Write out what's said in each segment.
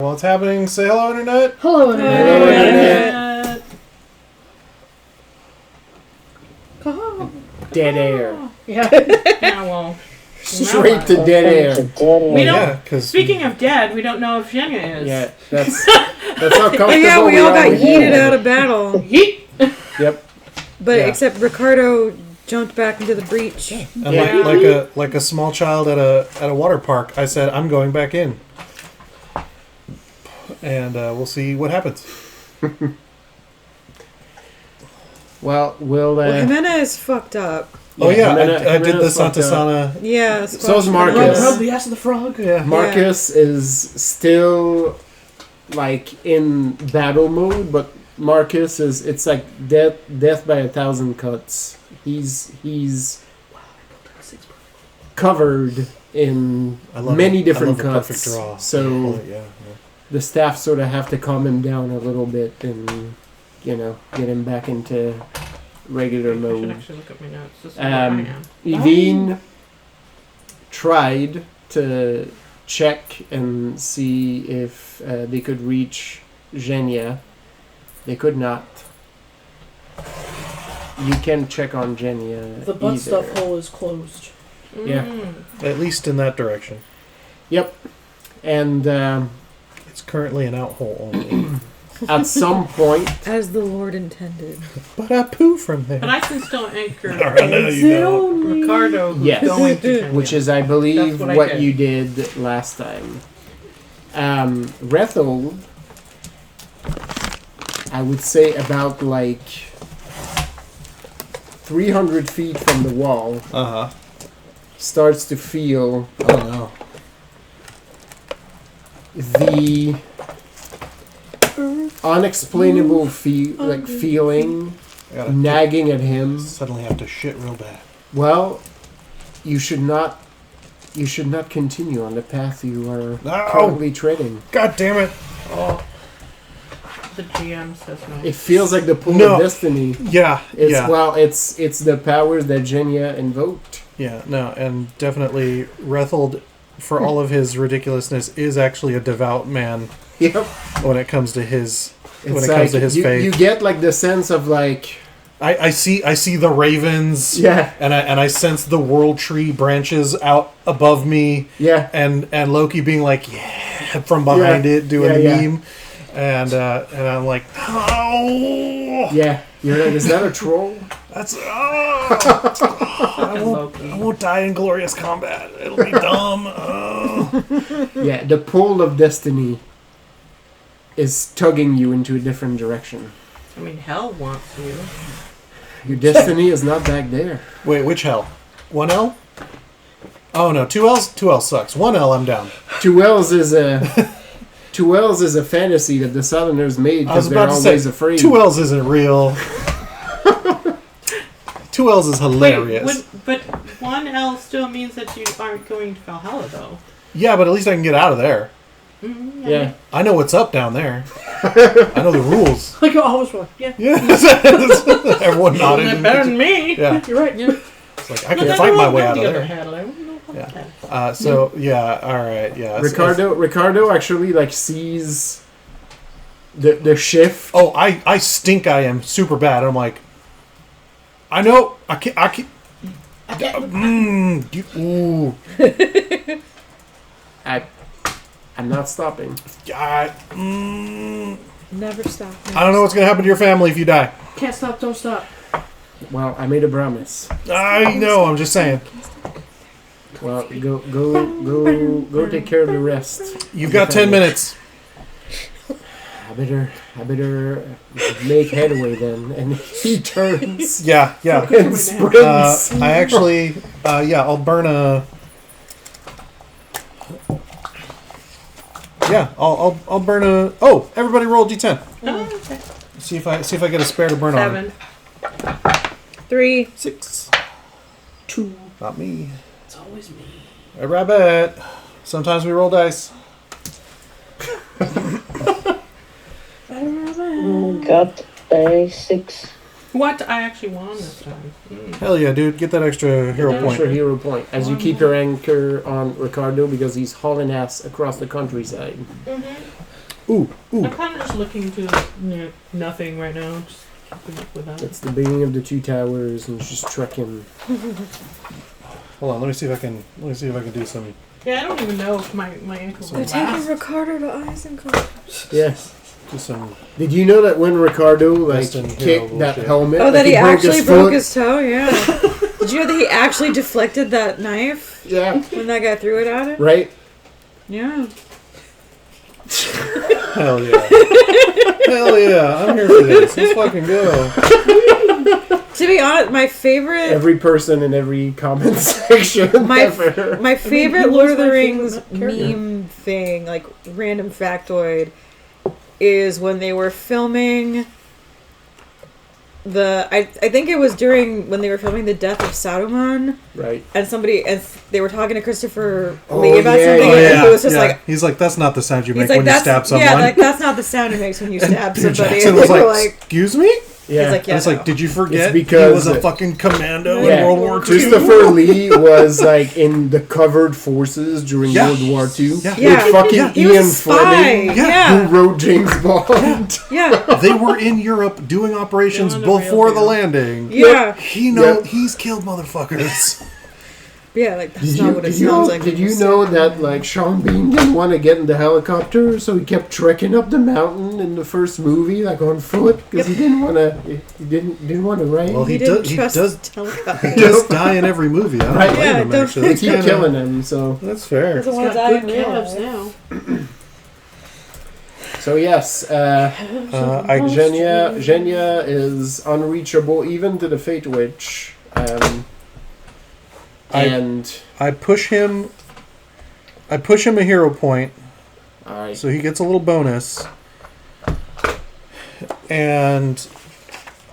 While it's happening, say hello, Internet. Hello, Internet. Hello, Internet. Dead air. Yeah. Yeah, well. Straight to dead air. We don't. Because Speaking of dead, we don't know if Zhenya is. Yeah, that's how comfortable Yeah, we all got are with yeeted that. out of battle. Yeet. Yep. But Yeah. except Ricardo jumped back into the breach. and Yeah. like a small child at a water park, I said I'm going back in, and we'll see what happens. Well, we'll. Well, Jimena is fucked up. Oh yeah, Jimena- I did the Jimena's fucked up. Santasana. Yeah. So's squash Marcus. Rub the ass of the frog. Yeah. Marcus is still like in battle mode, but Marcus is it's like death by 1,000 cuts. He's covered in I love many it. different I love a cuts. perfect draw. So yeah. the staff sort of have to calm him down a little bit and get him back into regular I should mode. actually look at my notes. This is where I am. Evine tried to check and see if they could reach Zhenya. They could not. You can check on Zhenya. The butt either. stuff hole is closed. Yeah. At least in that direction. Yep. And It's currently an out hole only. at some point, As the Lord intended. But I poo from there. But I can still anchor Alright, now you know. Ricardo, who's Yes. going to Zhenya. which is, I believe, That's what I what did. you did last time. Rethel, I would say about like 300 feet from the wall, Uh huh. starts to feel Oh no. the unexplainable feeling I gotta nagging at him. suddenly have to shit real bad. Well, you should not continue on the path you are No! currently treading. God damn it! Oh. The GM says no. It feels like the pool No. of destiny. Yeah. It's yeah. well, it's the powers that Zhenya invoked. Yeah. No, and definitely Rethold, for all of his ridiculousness, is actually a devout man Yep. when it comes to his It's comes to his you, faith. you get like the sense of like I see the ravens. yeah, And I sense the world tree branches out above me, yeah, and Loki being like, yeah, from behind it, doing the yeah. meme, and I'm like, oh, yeah. You're like, is that a troll? that's I won't die in glorious combat. It'll be dumb. Oh. Yeah, the pull of destiny is tugging you into a different direction. I mean, hell wants you. Your destiny is not back there. Wait, which L? 1L? Oh no, 2L's. 2L sucks. 1L, I'm down. 2L's is a fantasy that the Southerners made I was because they're about to say always afraid. 2L's isn't real. 2L's is hilarious. Wait, but 1L still means that you aren't going to Valhalla, though. Yeah, but at least I can get out of there. Mm-hmm, Yeah. I know what's up down there. I know the rules. Like you always were. Yeah. Yeah. Everyone nodded. You're better than me. Yeah. You're right. Yeah. It's like I can fight my way out of there. Yeah. So yeah, all right, yeah. Ricardo actually like sees the shift. Oh, I stink. I am super bad. I'm like, I know. I can't. Ooh. I'm not stopping. Never stop. I don't know what's gonna happen to your family if you die. Can't stop. Don't stop. Well, I made a promise. I know. I'm just saying. Well, go take care of the rest. You've got 10 minutes. I better make headway then. And he turns Yeah. and sprints. I actually, I'll burn a. Yeah, I'll burn a. Oh, everybody roll D10. Oh, okay. See if I get a spare to burn on. 7. 3. 6. 2. Not me. It's always me. A rabbit. Sometimes we roll dice. Got a 6. What? I actually won this time. Hell yeah, dude! Get that extra hero An point. extra hero point as you keep your anchor on Ricardo because he's hauling ass across the countryside. Mm-hmm. Ooh. I'm kind of just looking to nothing right now. Just keeping up with that. It's the beginning of the two towers, and it's just trekking. Hold on, let me see if I can do some. Yeah, I don't even know if my ankles They're will taking last. Ricardo to Isengard. Yes. Do some. Did you know that when Ricardo Best in hero kicked that bullshit. helmet, Oh, like, that he actually broke foot? his toe? Yeah. Did you know that he actually deflected that knife Yeah. when that guy threw it at him? Right. Yeah. Hell yeah! Hell yeah! I'm here for this. Let's fucking go. To be honest, my favorite Every person in every comment section. My ever. my favorite he Lord was of the my Rings favorite character. meme thing, like random factoid, is when they were filming I think it was during when they were filming the death of Saruman, Right. and they were talking to Christopher Oh, Lee about yeah, something, yeah, and he was just like, he's like, that's not the sound you he's make like, when you that's stab someone. yeah, like that's not the sound it makes when you stab Peter somebody. Jackson And was they were like, excuse me? Yeah. he's like, yeah, I was no. like, did you forget It's because- he was a fucking commando Yeah. in World War II? Christopher Lee was like in the covered forces during Yeah. World War II. Yeah. Yeah. With fucking Yeah. He was a Ian spy. Fleming, Yeah. who wrote James Bond. Yeah, They were in Europe doing operations Doing the real before the deal. landing. yeah, He's killed motherfuckers. yeah. Like that's Did not you, what it did you, sounds know, like. did when you say know it. that like Sean Bean didn't want to get in the helicopter, so he kept trekking up the mountain in the first movie, like on foot, because he didn't want to. He didn't want to ride. Well, He he didn't does. He trust does. helicopters. He does die in every movie. I don't Right. blame Yeah, him. don't- Actually, they that's keep kinda- killing him. So That's fair. Doesn't want He's to got die in good real calves life. now. yes, I Zhenya is unreachable even to the Fate Witch, and I push him. I push him a hero point, all right. so he gets a little bonus. And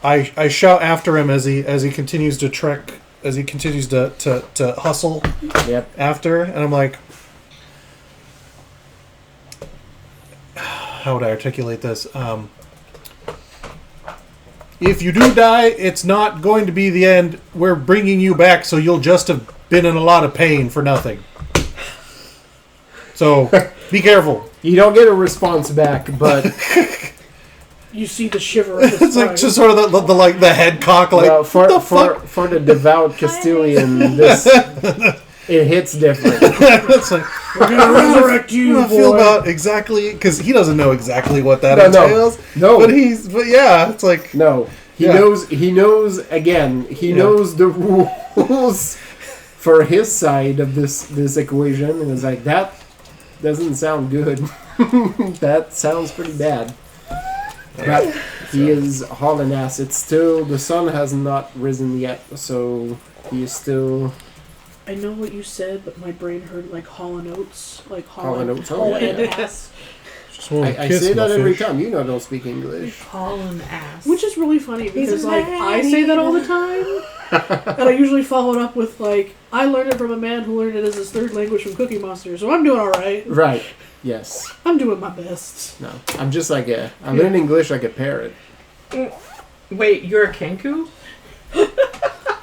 I shout after him as he continues to trek, as he continues to hustle Yep. after, and I'm like, how would I articulate this? If you do die, it's not going to be the end. We're bringing you back, so you'll just have been in a lot of pain for nothing. So be careful. You don't get a response back, but You see the shiver of his It's like just sort of the like the head cock, like well, what the fuck? for the devout Castilian, this it hits different. It's like We're gonna resurrect you, I feel boy. about exactly because he doesn't know exactly what that No, entails. no. but yeah, it's like No, he Yeah. knows. He knows again. He Yeah. knows the rules for his side of this equation, and it's like that doesn't sound good. That sounds pretty bad. But he is hauling ass. It's still the sun has not risen yet, so he is still I know what you said, but my brain heard like Hall and Oates, like Hall and Oates, oh, Hall yeah. and ass, just want to I kiss say my that every fish. time. You know, I don't speak English. Hauling ass. which is really funny He's because a like I say that all the time, and I usually follow it up with like I learned it from a man who learned it as his third language from Cookie Monster, so I'm doing all right. Right. Yes. I'm doing my best. No. I'm just like I learn English like a parrot. Wait, you're a Kenku?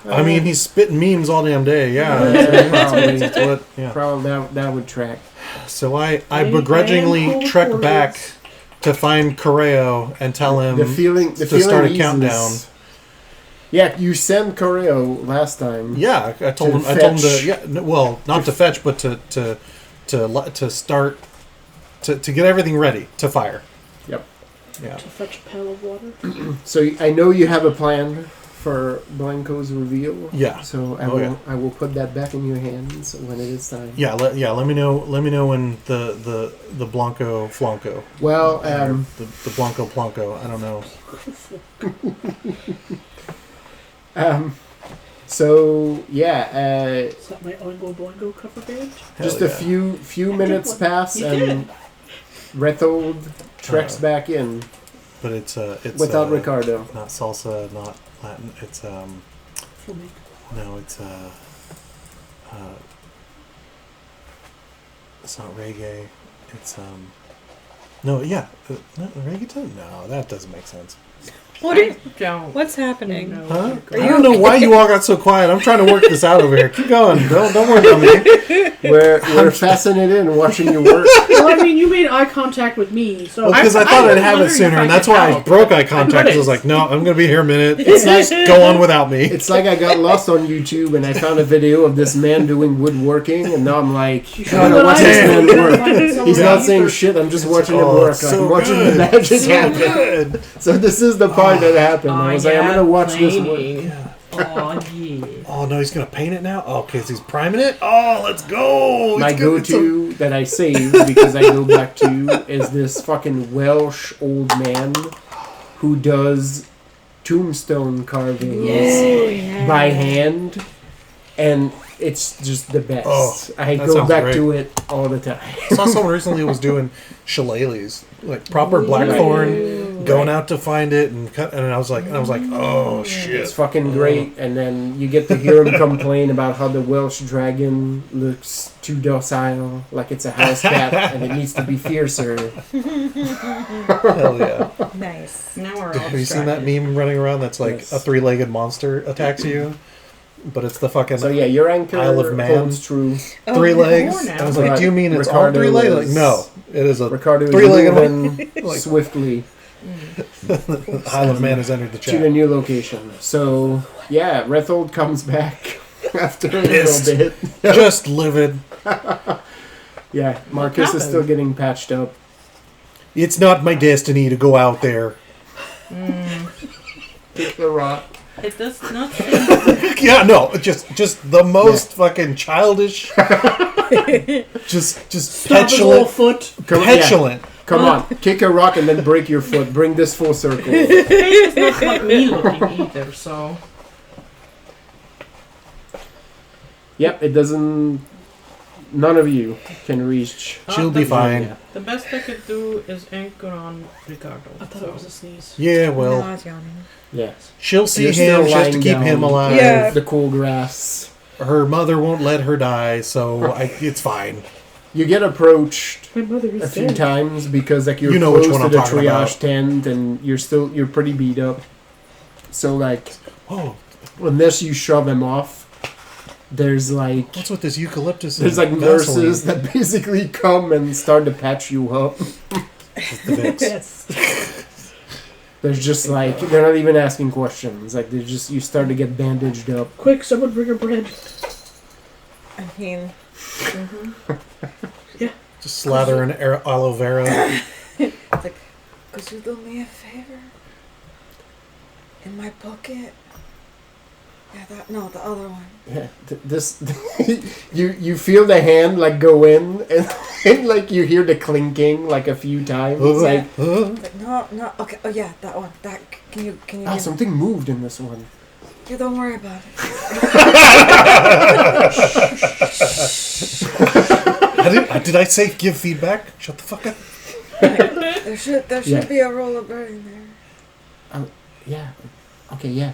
I mean, he's spitting memes all damn day. Yeah, Probably. that's what. Yeah. Probably that would track. So I I am begrudgingly cold trek words. back to find Correo and tell him The feeling to start a eases. countdown. Yeah, you sent Correo last time. Yeah, I told To him. I told him fetch. to. Yeah, well, not to fetch, but to start to get everything ready to fire. Yep. Yeah. To fetch a pail of water. So I know you have a plan for Blanco's reveal. Yeah. So I will put that back in your hands when it is time. Yeah. Let me know. Let me know when the Blanco Flanco. Well, The Blanco Planco. I don't know. So yeah, Is that my Oingo Boingo cover band? just Hell a yeah. few minutes one. pass You and Rethold treks back in But it's without Ricardo. Not salsa, not Latin. It's Flamenco. no, it's not reggae. It's no, yeah, no reggaeton. No, that doesn't make sense. What's happening? No. Huh? Are I don't know why you all got so quiet. I'm trying to work this out over here. Keep going. Don't worry about me. We're fascinated in watching you work. Well, I mean, you made eye contact with me, so Because I thought I'd have it wondering sooner, if I and that's could why I help. broke eye contact. I was like, no, I'm going to be here a minute. Just go on without me. It's like I got lost on YouTube and I found a video of this man doing woodworking, and now I'm like, You I gotta should watch this Damn. man work. He's He's not saying shit. I'm just watching him work. so I'm watching good. the magic So happen. good. So this is the part that happened. I was like, I'm gonna watch this work. Oh, yeah. Oh, no, he's going to paint it now? Oh, okay, so he's priming it? Oh, let's go. My It's good. It's go-to that I save because I go back to is this fucking Welsh old man who does tombstone carvings by hand, and it's just the best. Oh, I that go sounds back great. to it all the time. I saw someone recently who was doing shillelaghs, like proper blackthorn, going out to find it and cut. And I was like, oh shit, It's fucking great, and then you get to hear him complain about how the Welsh dragon looks too docile, like it's a house cat, and it needs to be fiercer. hell yeah. Nice. Now we're all Have you seen that distracted. meme running around? That's like Yes. a three-legged monster attacks you, but it's the fucking So yeah, your anchor Isle of Man. holds true. three legs. more now. I was like, do you mean it's all Ricardo three legs? Like, is- no, it is a Ricardo is three-legged moving Like- swiftly Isle of Man has entered the to the chat. new location. So yeah, Rethold comes back after a Pissed. little bit. Just livid. Yeah, Marcus is happened? still getting patched up. It's not my destiny to go out there. Kick the rock. It does not. Yeah, no, just the most fucking childish, just Stop his little petulant, foot. petulant. Come on, kick a rock and then break your foot. Bring this full circle. It's not like me looking either, so. Yep, it doesn't. None of you can reach. She'll be fine. Yeah. The best I could do is anchor on Ricardo. I thought it was a sneeze. Yeah, No, well, I was yawning. Yes. she'll see You're still him just to lying keep down. him alive. Yeah. The cool grass. Her mother won't let her die, so it's fine. You get approached My mother a is few dead. times because like you're You know which close one to I'm the talking triage about. tent and you're pretty beat up. So like Oh, unless you shove him off, there's like what's with this eucalyptus? there's and like Vaseline? nurses that basically come and start to patch you up. The Vicks. Yes. There's just like they're not even asking questions. Like they just you start to get bandaged up. Quick, someone bring her bread. I mean, Just slather in aloe vera. it's like, could you do me a favor? In my pocket? Yeah, the other one. Yeah, this you feel the hand like go in and like you hear the clinking like a few times. Like Like, no, okay, oh yeah, that one. That, can you give something moved in this one. Yeah, don't worry about it. Did I say give feedback? Shut the fuck up. There should Yeah. be a roll of bread in there. Yeah. Okay. Yeah.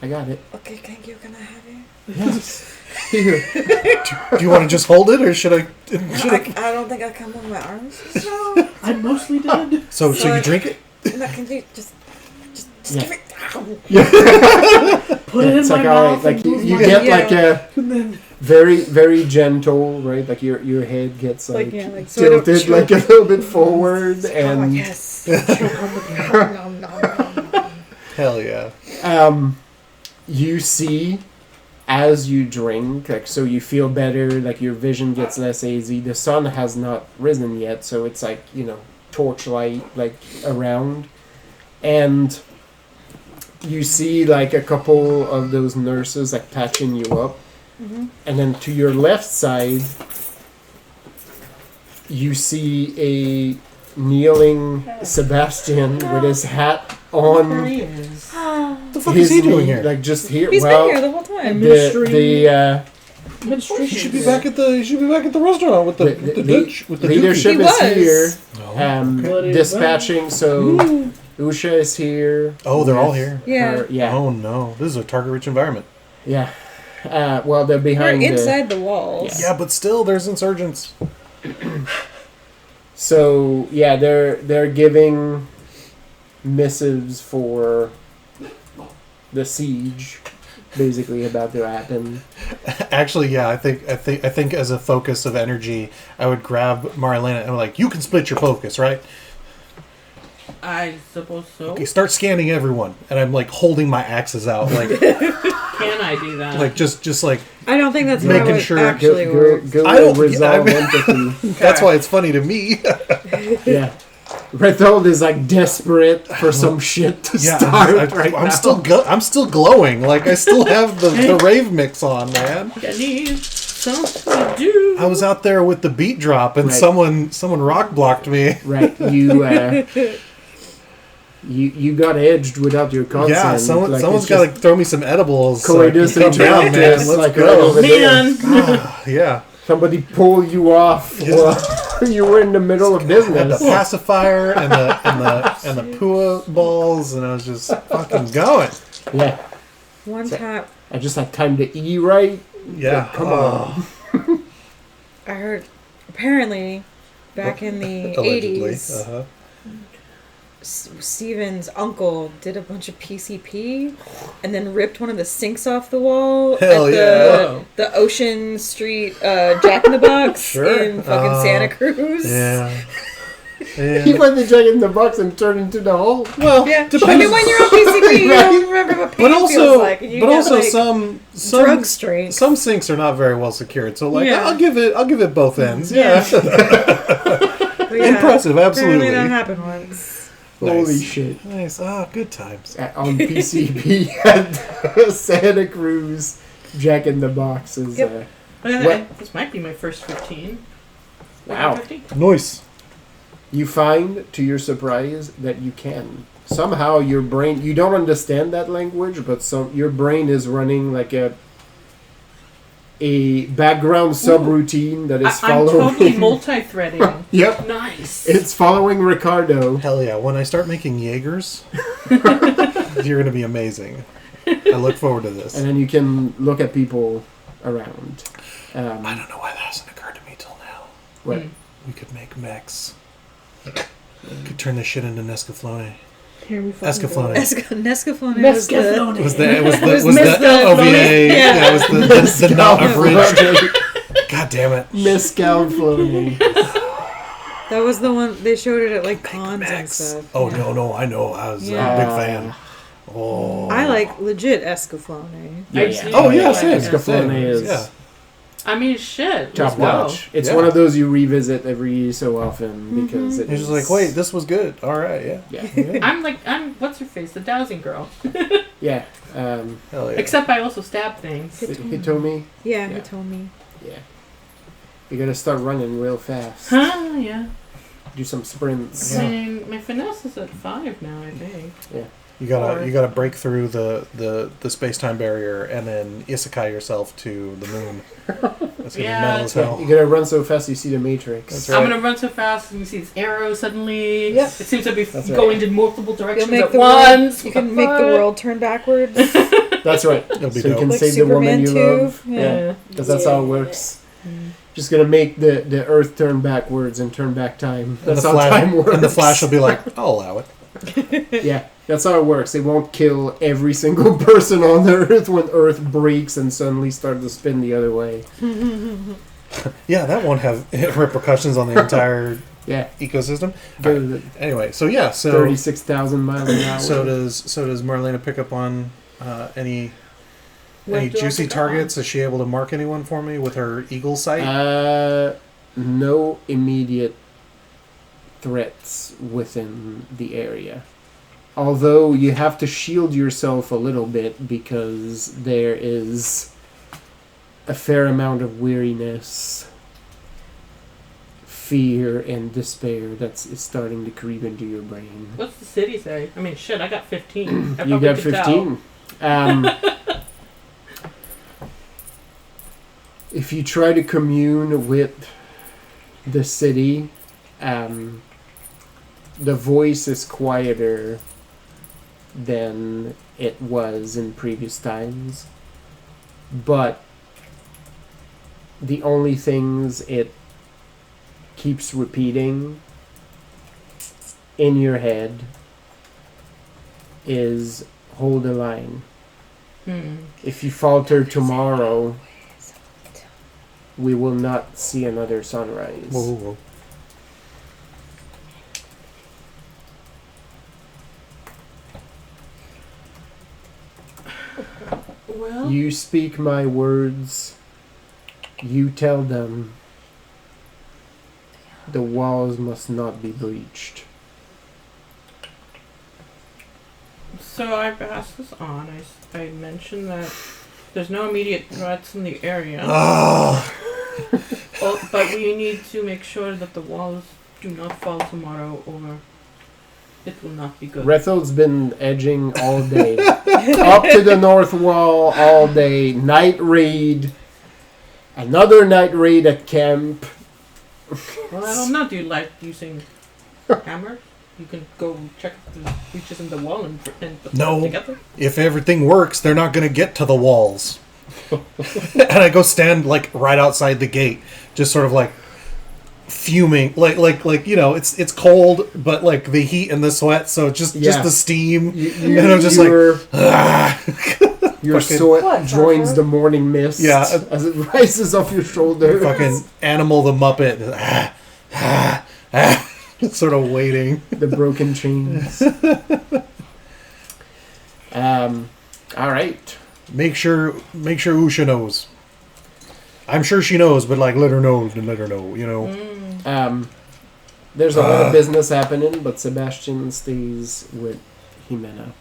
I got it. Okay, thank you. Can I have it? Yes. Here. Do you want to just hold it, or should I? I don't think I can move my arms. So, I'm mostly dead. So you drink it? no, can you just Yeah. give it? Put it It's in like my all mouth. right. Like and you, move you my- get Yeah. like a And then very very gentle, right? Like your head gets like, Like, yeah, like, so I don't tilted choke. like a little bit forward Oh, and yes. Nom, nom, nom. Hell yeah. You see as you drink, like so you feel better, like your vision gets less hazy. The sun has not risen yet, so it's like, torchlight like around. And you see like a couple of those nurses like patching you up. Mhm. And then to your left side you see a kneeling Sebastian with his hat on. There he is. What the fuck His is he doing knee, here? Like just here. He's well, been here the whole time. the menstruation. He should be back at the restaurant with the Dutch with the leadership He is was. here, dookie. What is dispatching. So Usha is here. Oh, they're all with here. Yeah. her- yeah, Oh no, this is a target-rich environment. yeah. Well, they're We're behind. inside the walls. Yeah, but still, there's insurgents. So yeah, they're giving missives for the siege basically about to happen. Actually, yeah, I think as a focus of energy, I would grab Marlena and I'm like, you can split your focus, right? I suppose so. Okay, start scanning everyone, and I'm like holding my axes out, like Can I do that? like just like I don't think that's Making how it sure- actually works. Go I don't- resolve I mean- empathy. that's why it's funny to me. Yeah. Rethold is like desperate for some shit to Yeah, start right I'm now. I'm still glowing. Like I still have the rave mix on, man. I need something to do. I was out there with the beat drop, and Right. someone rock blocked me. Right. You got edged without your consent. Yeah, Like, someone's it's got to just throw me some edibles. So I can coitus come down, man. interruptus, Let's like, go. right over there. Man! Yeah. Somebody pull you off while you were in the middle of I had the business. pacifier and the pua balls, and I was just fucking going. Yeah. One time, I just had time to eat right. Yeah, Come on. I heard, apparently, back in the Allegedly. 80s, Uh-huh. Steven's uncle did a bunch of PCP and then ripped one of the sinks off the wall Hell at yeah. the Ocean Street Jack in the Box Sure. in fucking Santa Cruz. Yeah. He Yeah. went to Jack in the Box and turned into the hole. Well, Yeah, I depends. mean, when you're on PCP, you don't remember what pain But also, feels like. And you but get, also like, some drug strength. some sinks are not very well secured. So like, Yeah. I'll give it both ends. Yeah. But yeah, Impressive, absolutely. Apparently that happened once. Holy Nice. shit. Nice. Ah, good times. On PCP at Santa Cruz, Jack in the Box is. Yep. What? This might be my first 15. Wow. 15? Nice. You find, to your surprise, that you can. Somehow your brain, you don't understand that language, but your brain is running like a background subroutine that is I'm following. totally multi-threading. Yep. Nice. It's following Ricardo. Hell yeah! When I start making Jaegers, you're gonna be amazing. I look forward to this. And then you can look at people around. I don't know why that hasn't occurred to me till now. What? Hmm. We could make mechs. Could turn this shit into Nescaflowne. Here we fucking go. Escaflowne. Nescaflowne was the... Mescaflowne. Was the Miss the OVA? Flowne. Yeah, it was the not abridged. God damn it! Mescal floating. That was the one, they showed it at like cons and Mechs. stuff. Oh Yeah. no, I know. I was Yeah. a big fan. Oh, I like legit Escaflowne. Yeah, yeah. Oh yeah, Yeah. same. Escaflowne same. is Yeah. I mean, shit. top Let's go. notch. It's Yeah. one of those you revisit every so often because You're just like, wait, this was good. All right, yeah. Yeah. I'm what's her face? The dowsing girl. Yeah. Hell yeah. Except I also stab things. Hitomi. Yeah, Yeah. he told me. Yeah. You gotta start running real fast. Huh? Yeah. Do some sprints. My finesse is at 5 now, I think. You gotta break through the space time barrier and then isekai yourself to the moon. That's gonna Yeah. be metal as Yeah, hell. you gotta run so fast you see the Matrix. That's I'm right. gonna run so fast and you see this arrow suddenly. Yep. It seems to be That's right. going in multiple You'll directions make at the world, once. you can make the world turn backwards. That's right. It'll be So you dope. can Like save the woman Superman you 2. love. Yeah. Because that's how it works. Just gonna make the Earth turn backwards and turn back time. And That's the how Flash, time works. and the Flash will be like, I'll allow it. Yeah, that's how it works. It won't kill every single person on the Earth when Earth breaks and suddenly starts to spin the other way. Yeah, that won't have repercussions on the entire Yeah, ecosystem. go Alright, to the Anyway, so yeah, so 36,000 miles an hour. so does Marlena pick up on any What do I juicy pick up on? targets? Is she able to mark anyone for me with her eagle sight? No immediate threats within the area. Although you have to shield yourself a little bit because there is a fair amount of weariness, fear, and despair is starting to creep into your brain. What's the city say? I mean, shit, I got 15. I You probably got could 15. If you try to commune with the city, the voice is quieter than it was in previous times. But the only things it keeps repeating in your head is hold the line. If you falter tomorrow, we will not see another sunrise. Whoa, whoa, whoa. Well, You speak my words. You tell them. The walls must not be breached. so I passed this on. I mentioned that there's no immediate threats in the area. Ah, But we need to make sure that the walls do not fall tomorrow or it will not be good. Rethel's been edging all day. Up to the north wall all day. Night raid. Another night raid at camp. Well, I don't know. Do you like using hammer? You can go check the breaches in the wall and put them No. together. if everything works, they're not going to get to the walls. And I go stand like right outside the gate, just sort of like fuming, like you know, it's cold, but like the heat and the sweat, so just the steam. And I'm just like, your fucking- sweat What, joins Parker? the morning mist Yeah. as it rises off your shoulders. fucking Animal the Muppet, sort of waiting. The broken chains. All right. Make sure Usha knows. I'm sure she knows, but like let her know, you know. There's a lot of business happening, but Sebastian stays with Jimena.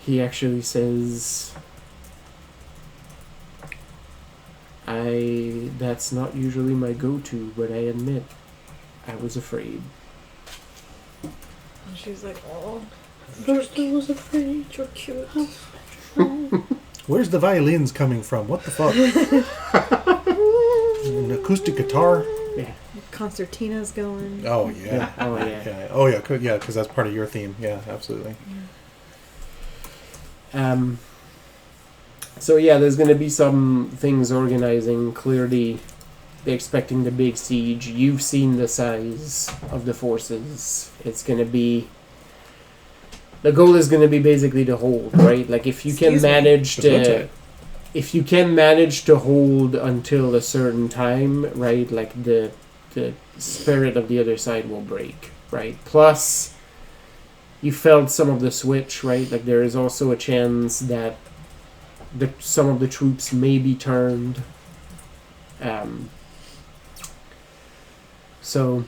He actually says, that's not usually my go-to, but I admit, I was afraid. And she's like, oh, First I was afraid. you're cute. Where's the violins coming from? What the fuck? An acoustic guitar? Concertina's going. Oh yeah. Oh, yeah. Yeah. Oh yeah. Because that's part of your theme. Yeah, absolutely. So yeah, there's going to be some things organizing. Clearly, they're expecting the big siege. You've seen the size of the forces. It's going to be... The goal is going to be basically to hold, right? Like if you can Excuse me. manage That's what I'm to... saying. If you can manage to hold until a certain time, right? Like the spirit of the other side will break, right? Plus, you felt some of the switch, right? Like there is also a chance that some of the troops may be turned. So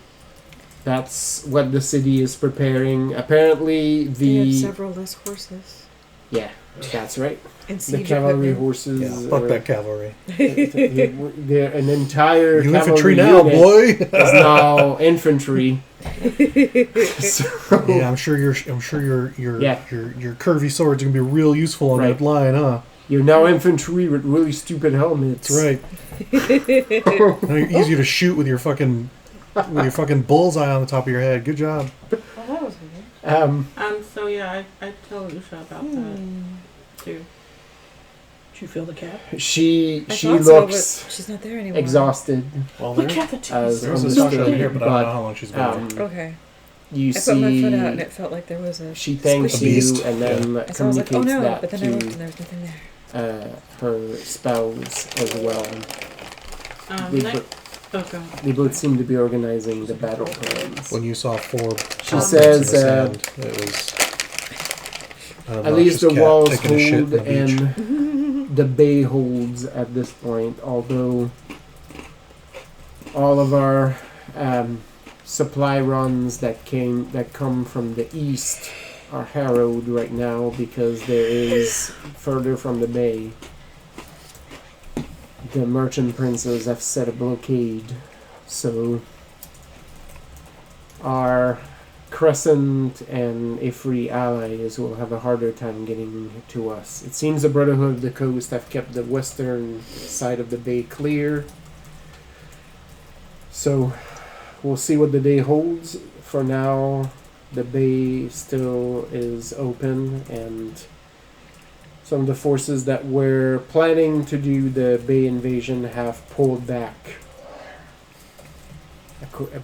that's what the city is preparing. Apparently, They have the several less horses. yeah, that's right. And The siege cavalry equipment. horses. Yeah. Fuck that cavalry. They're an entire You cavalry infantry now, unit boy. is now infantry. So, Yeah, I'm sure your Yeah. your curvy sword's gonna be real useful on Right. that line, huh? you're now infantry with really stupid helmets. That's right. Now you're easier to shoot with your fucking bullseye on the top of your head. Good job. Oh, that was weird. So yeah, I tell Usha about that too. Did you feel the cat? She I thought so, looks but she's not there anymore. exhausted. Well, Look there, at the teeth. As there's a understood, Sasha here, but I don't know but, how long she's been there. Okay. You I put my foot out and see, it felt like there was a. she thanks A you beast. and then And so I was like, oh communicates no, that but then I looked and to there was nothing there. her spouse as well. They, Next, God. they both seem to be organizing the battle plans. When you saw four, She footprints says, in the sand, it was At least the walls taking a shit hold on the beach. and the bay holds at this point, although all of our supply runs that come from the east are harrowed right now because there is further from the bay. The merchant princes have set a blockade, so our Crescent and Ifri allies will have a harder time getting to us. It seems the Brotherhood of the Coast have kept the western side of the bay clear. So we'll see what the day holds. For now, the bay still is open, and some of the forces that were planning to do the bay invasion have pulled back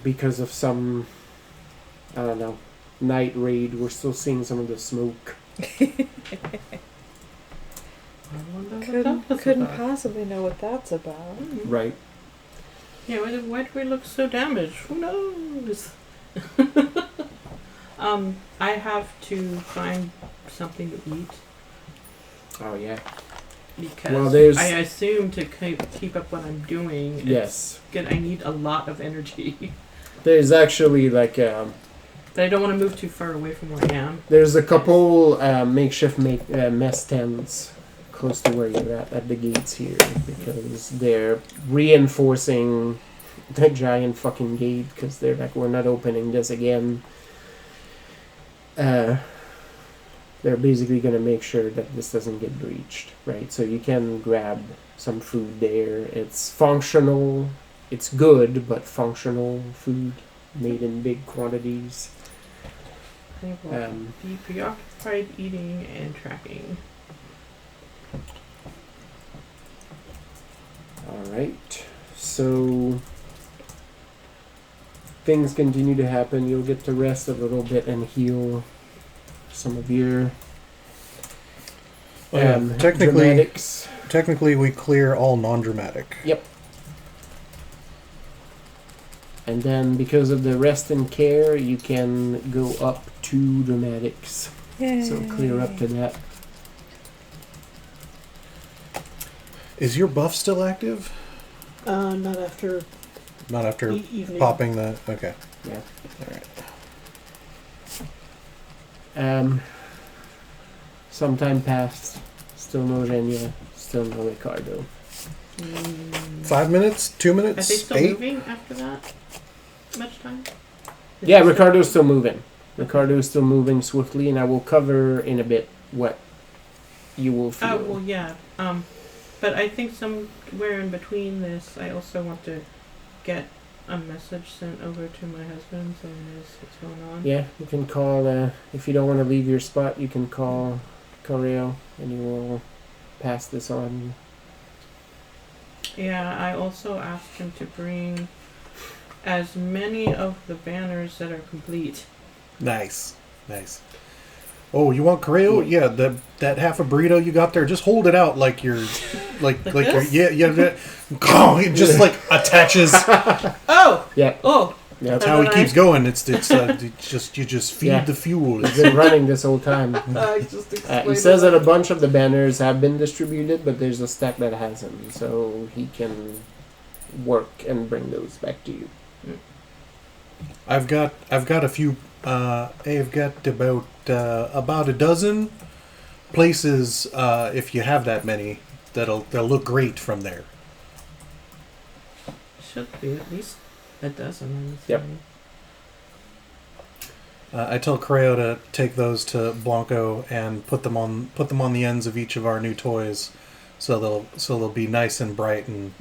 because of some, I don't know, night raid, we're still seeing some of the smoke. I wonder what that was Couldn't about. possibly know what that's about. Right. Yeah, why do we look so damaged? Who knows? I have to find something to eat Oh yeah. because Well, there's- I assume to keep up what I'm doing. Yes. I need a lot of energy, There's actually like but I don't want to move too far away from where I am. there's a couple makeshift mess tents close to where you're at the gates here because they're reinforcing the giant fucking gate because they're like, we're not opening this again. They're basically going to make sure that this doesn't get breached, right? So you can grab some food there. It's functional. It's good, but functional food made in big quantities. I will be preoccupied eating and tracking. All right. So things continue to happen. You'll get to rest a little bit and heal some of your dramatics. Technically, we clear all non-dramatic. Yep. And then because of the rest and care, you can go up 2 dramatics. Yay. So clear up to that. Is your buff still active? Not after Not after evening. popping the. Okay. Yeah. All right. Sometime passed. Still no Zhenya. Still no Ricardo. 5 minutes? 2 minutes? Are they still 8? moving after that? Much time? Yeah, Ricardo's still moving. Ricardo's still moving swiftly, and I will cover in a bit what you will feel. Oh, well, yeah. But I think somewhere in between this, I also want to get a message sent over to my husband so he knows what's going on. Yeah, you can call, if you don't want to leave your spot, you can call Correo, and he will pass this on. Yeah, I also asked him to bring as many of the banners that are complete. Nice. Nice. Oh, you want Correo? Yeah, that half a burrito you got there, just hold it out like you're like you're this? it just like attaches. Oh! Yeah. Oh! Yeah, That's how he keeps going. It's just you just feed Yeah. the fuel. he's been running this whole time. I just He explained says it. that a bunch of the banners have been distributed, but there's a stack that hasn't, so he can work and bring those back to you. I've got a few. I've got about a dozen places. If you have that many, they'll look great from there. Should be at least a dozen. I'm Yep. assuming. I tell Correo to take those to Blanco and put them on the ends of each of our new toys, so they'll be nice and bright and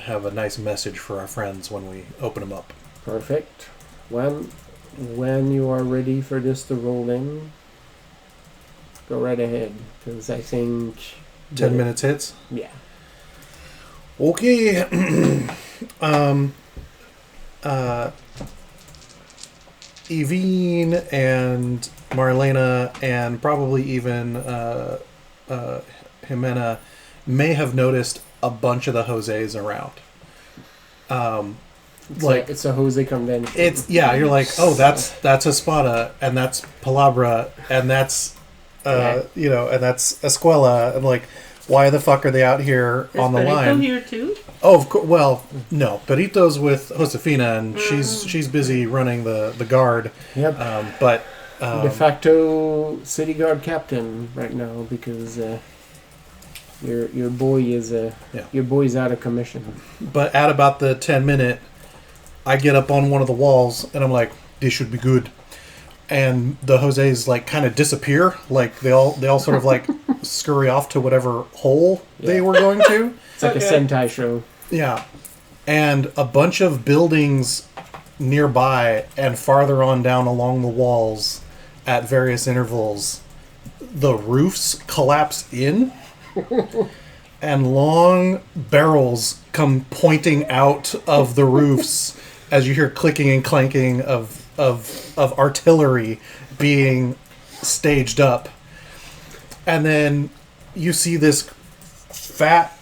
have a nice message for our friends when we open them up. Perfect. When you are ready for this to roll in, go right ahead, because I think 10 minutes hits. Yeah. Okay. Evine and Marlena and probably even Jimena may have noticed a bunch of the Jose's around. It's a Jose convention. You're like, oh, that's Espada, and that's Palabra, and that's and that's Escuela. I'm like, why the fuck are they out here Is on the Benito line? here too? Oh, of course. Well, no, Benito's with Josefina, and she's busy running the guard. Yep. But De facto city guard captain right now because your boy is your boy's out of commission. But at about the 10-minute, I get up on one of the walls and I'm like, this should be good. And the Jose's like kind of disappear, like they all sort of like scurry off to whatever hole they were going to. It's like a Sentai show. Yeah. And a bunch of buildings nearby and farther on down along the walls at various intervals, the roofs collapse in and long barrels come pointing out of the roofs as you hear clicking and clanking of of artillery being staged up, and then you see this fat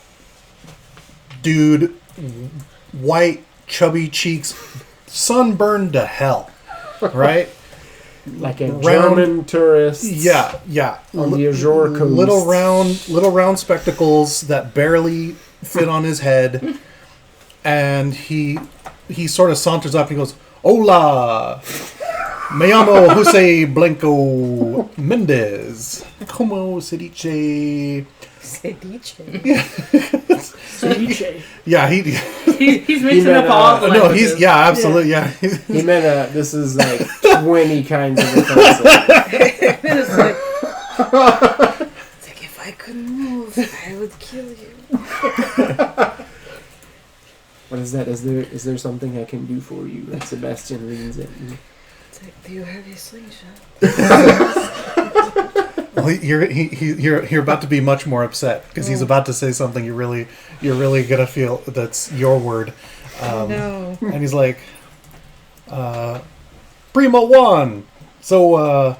dude, white, chubby cheeks, sunburned to hell, right? Like a German tourist. Yeah. On the Azure coast. Little round spectacles that barely fit on his head, and he sort of saunters up and he goes, "Hola, me llamo Jose Blanco Mendez. Como se dice?" Ceviche. Yeah, He's mixing meant, up all the no, languages. he's absolutely yeah. He meant this is like 20 kinds of offensive. It's like if I could move, I would kill you. What is that? Is there something I can do for you? Like Sebastian leans in. It's like, do you have a slingshot? Well, you're about to be much more upset because he's about to say something you're really gonna feel that's your word. No. And he's like, Primo one. So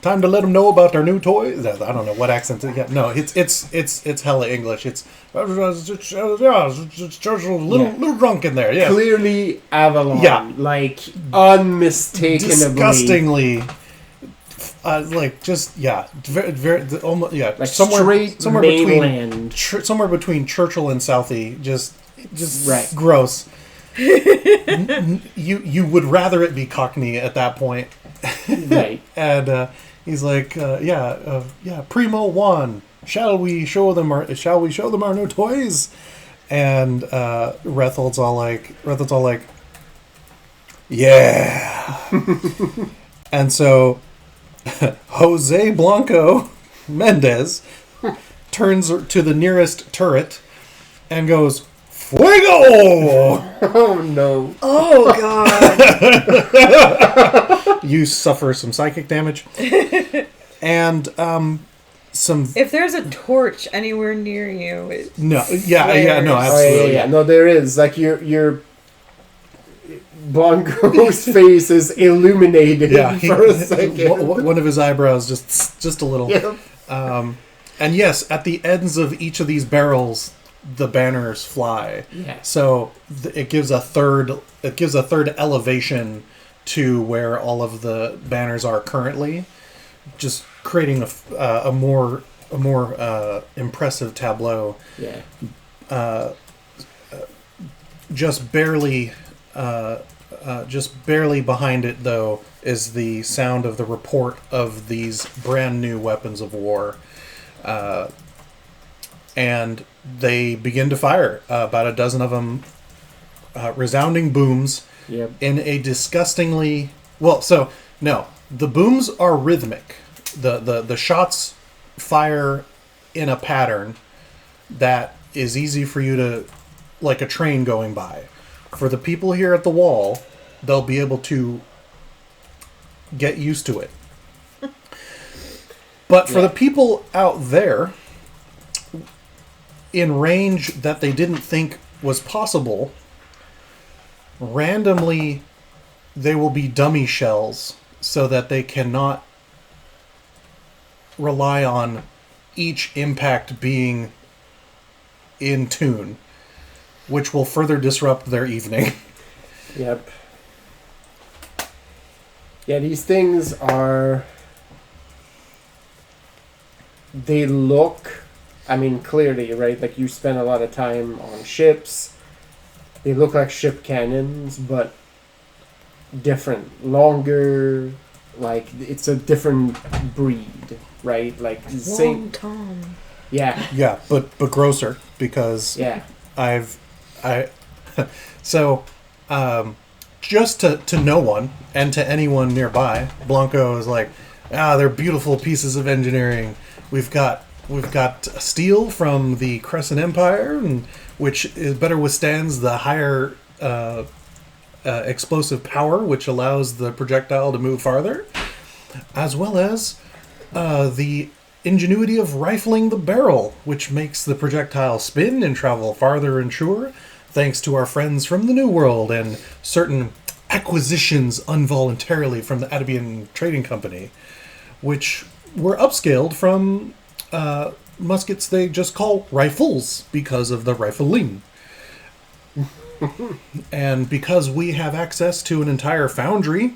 time to let them know about their new toys. I don't know what accent. Yeah, no, it's hella English. It's a little drunk in there. Yeah, Clearly Avalon. Yeah. Like unmistakably. disgustingly. Like just very almost Like somewhere mainland. between somewhere between Churchill and Southie, just Right. gross. You would rather it be Cockney at that point, Right. and he's like, Primo one, shall we show them our new toys? And Rethold's all like, yeah, and so. Jose Blanco Mendez turns to the nearest turret and goes, Fuego! Oh no. Oh god. You suffer some psychic damage. And some... If there's a torch anywhere near you, it No, no, flares. absolutely. Yeah. No, there is. Like your Blanco's face is illuminated Yeah, for a second. one of his eyebrows just a little. Yeah. And yes, at the ends of each of these barrels, the banners fly. Yeah. So it gives a third elevation to where all of the banners are currently, just creating a more impressive tableau. Yeah. Just barely behind it, though, is the sound of the report of these brand new weapons of war. And they begin to fire. About a dozen of them, resounding booms Yep. in a disgustingly... Well, so, no. The booms are rhythmic. The shots fire in a pattern that is easy for you to... Like a train going by. For the people here at the wall, they'll be able to get used to it. But for the people out there, in range that they didn't think was possible, randomly they will be dummy shells so that they cannot rely on each impact being in tune, which will further disrupt their evening. Yep. Yeah, these things are... They look... I mean, clearly, right? Like, you spend a lot of time on ships. They look like ship cannons, but different. Longer. Like, it's a different breed, right? Like, Long Tom. Yeah. Yeah, but grosser, because Yeah. So, just to no one and to anyone nearby, Blanco is like, they're beautiful pieces of engineering. We've got steel from the Crescent Empire, and which is better withstands the higher explosive power, which allows the projectile to move farther, as well as the ingenuity of rifling the barrel, which makes the projectile spin and travel farther and surer, thanks to our friends from the New World and certain acquisitions involuntarily from the Atabian Trading Company, which were upscaled from muskets they just call rifles because of the rifling. And because we have access to an entire foundry,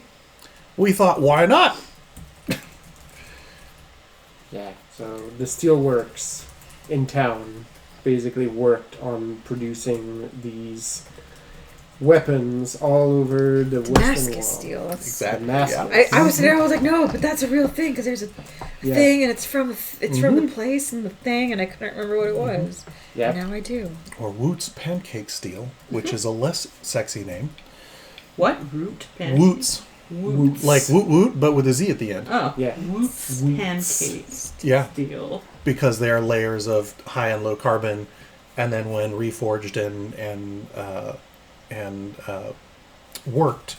we thought, why not? Yeah, so the steelworks in town basically worked on producing these weapons all over the western Damascus wall. steel. That's, Exactly. Damascus. I was there. I was like, no, but that's a real thing because there's a Yeah. thing, and it's from the place and the thing, and I couldn't remember what it was. Yeah. Now I do. Or Woot's Pancake Steel, which is a less sexy name. What? Root pancakes? Woot's. Woots. Like Woot Woot, but with a Z at the end. Oh. Yeah. Woots Woots. pancakes. Yeah. Deal. Because they are layers of high and low carbon, and then when reforged and worked,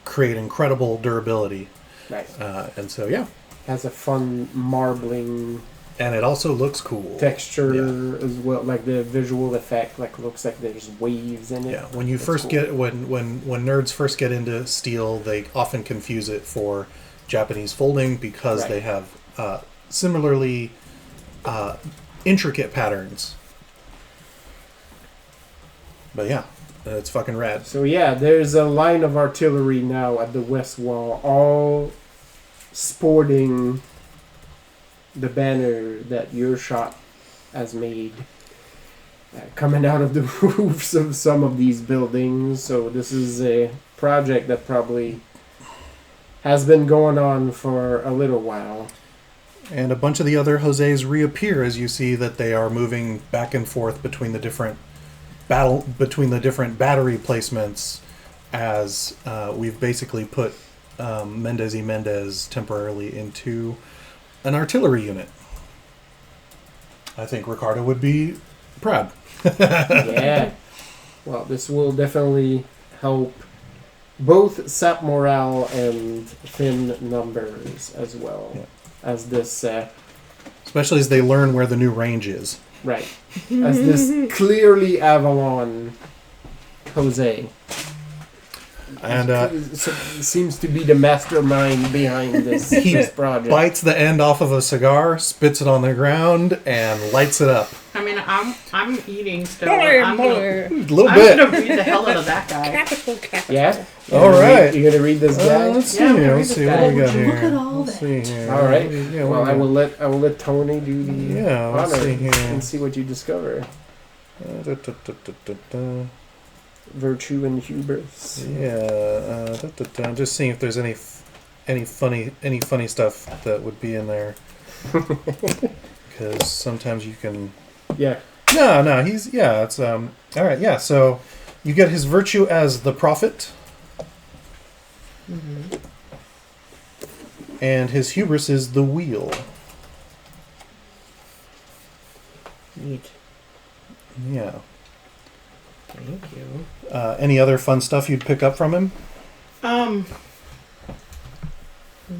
create incredible durability. Right. And so, yeah. Has a fun marbling And it also looks cool. texture as well, like the visual effect, like looks like there's waves in it. Yeah, when you That's first cool. get when nerds first get into steel, they often confuse it for Japanese folding because Right. they have similarly intricate patterns. But yeah, it's fucking rad. So yeah, there's a line of artillery now at the west wall, all sporting the banner that your shot has made, coming out of the roofs of some of these buildings. So this is a project that probably has been going on for a little while. And a bunch of the other Jose's reappear as you see that they are moving back and forth between the different battery placements, as we've basically put Mendez y Mendez temporarily into an artillery unit. I think Ricardo would be proud. Yeah. Well, this will definitely help both sap morale and thin numbers as well. Yeah. As this, Especially as they learn where the new range is. right. As this clearly Avalon Jose. And Seems to be the mastermind behind this, He this project. bites the end off of a cigar, spits it on the ground, and lights it up. I mean, I'm eating still. Boy, I'm boy. A little I'm bit. gonna beat the hell out of that guy. Capital. Yeah? All right. You're gonna read this guy? Let's see. Yeah, we're gonna Let's read see this what guy. we got Would you here. look at all Let's that? see here. All right. Yeah, Well, what I we will let Tony do the Yeah, let's honor see here. and see what you discover. Virtue and hubris. Yeah, I'm just seeing if there's any funny stuff that would be in there. Because sometimes you can. Yeah. No, it's all right. Yeah, so you get his virtue as the prophet, Mm-hmm. and his hubris is the wheel. Neat. Yeah. Thank you. Any other fun stuff you'd pick up from him? From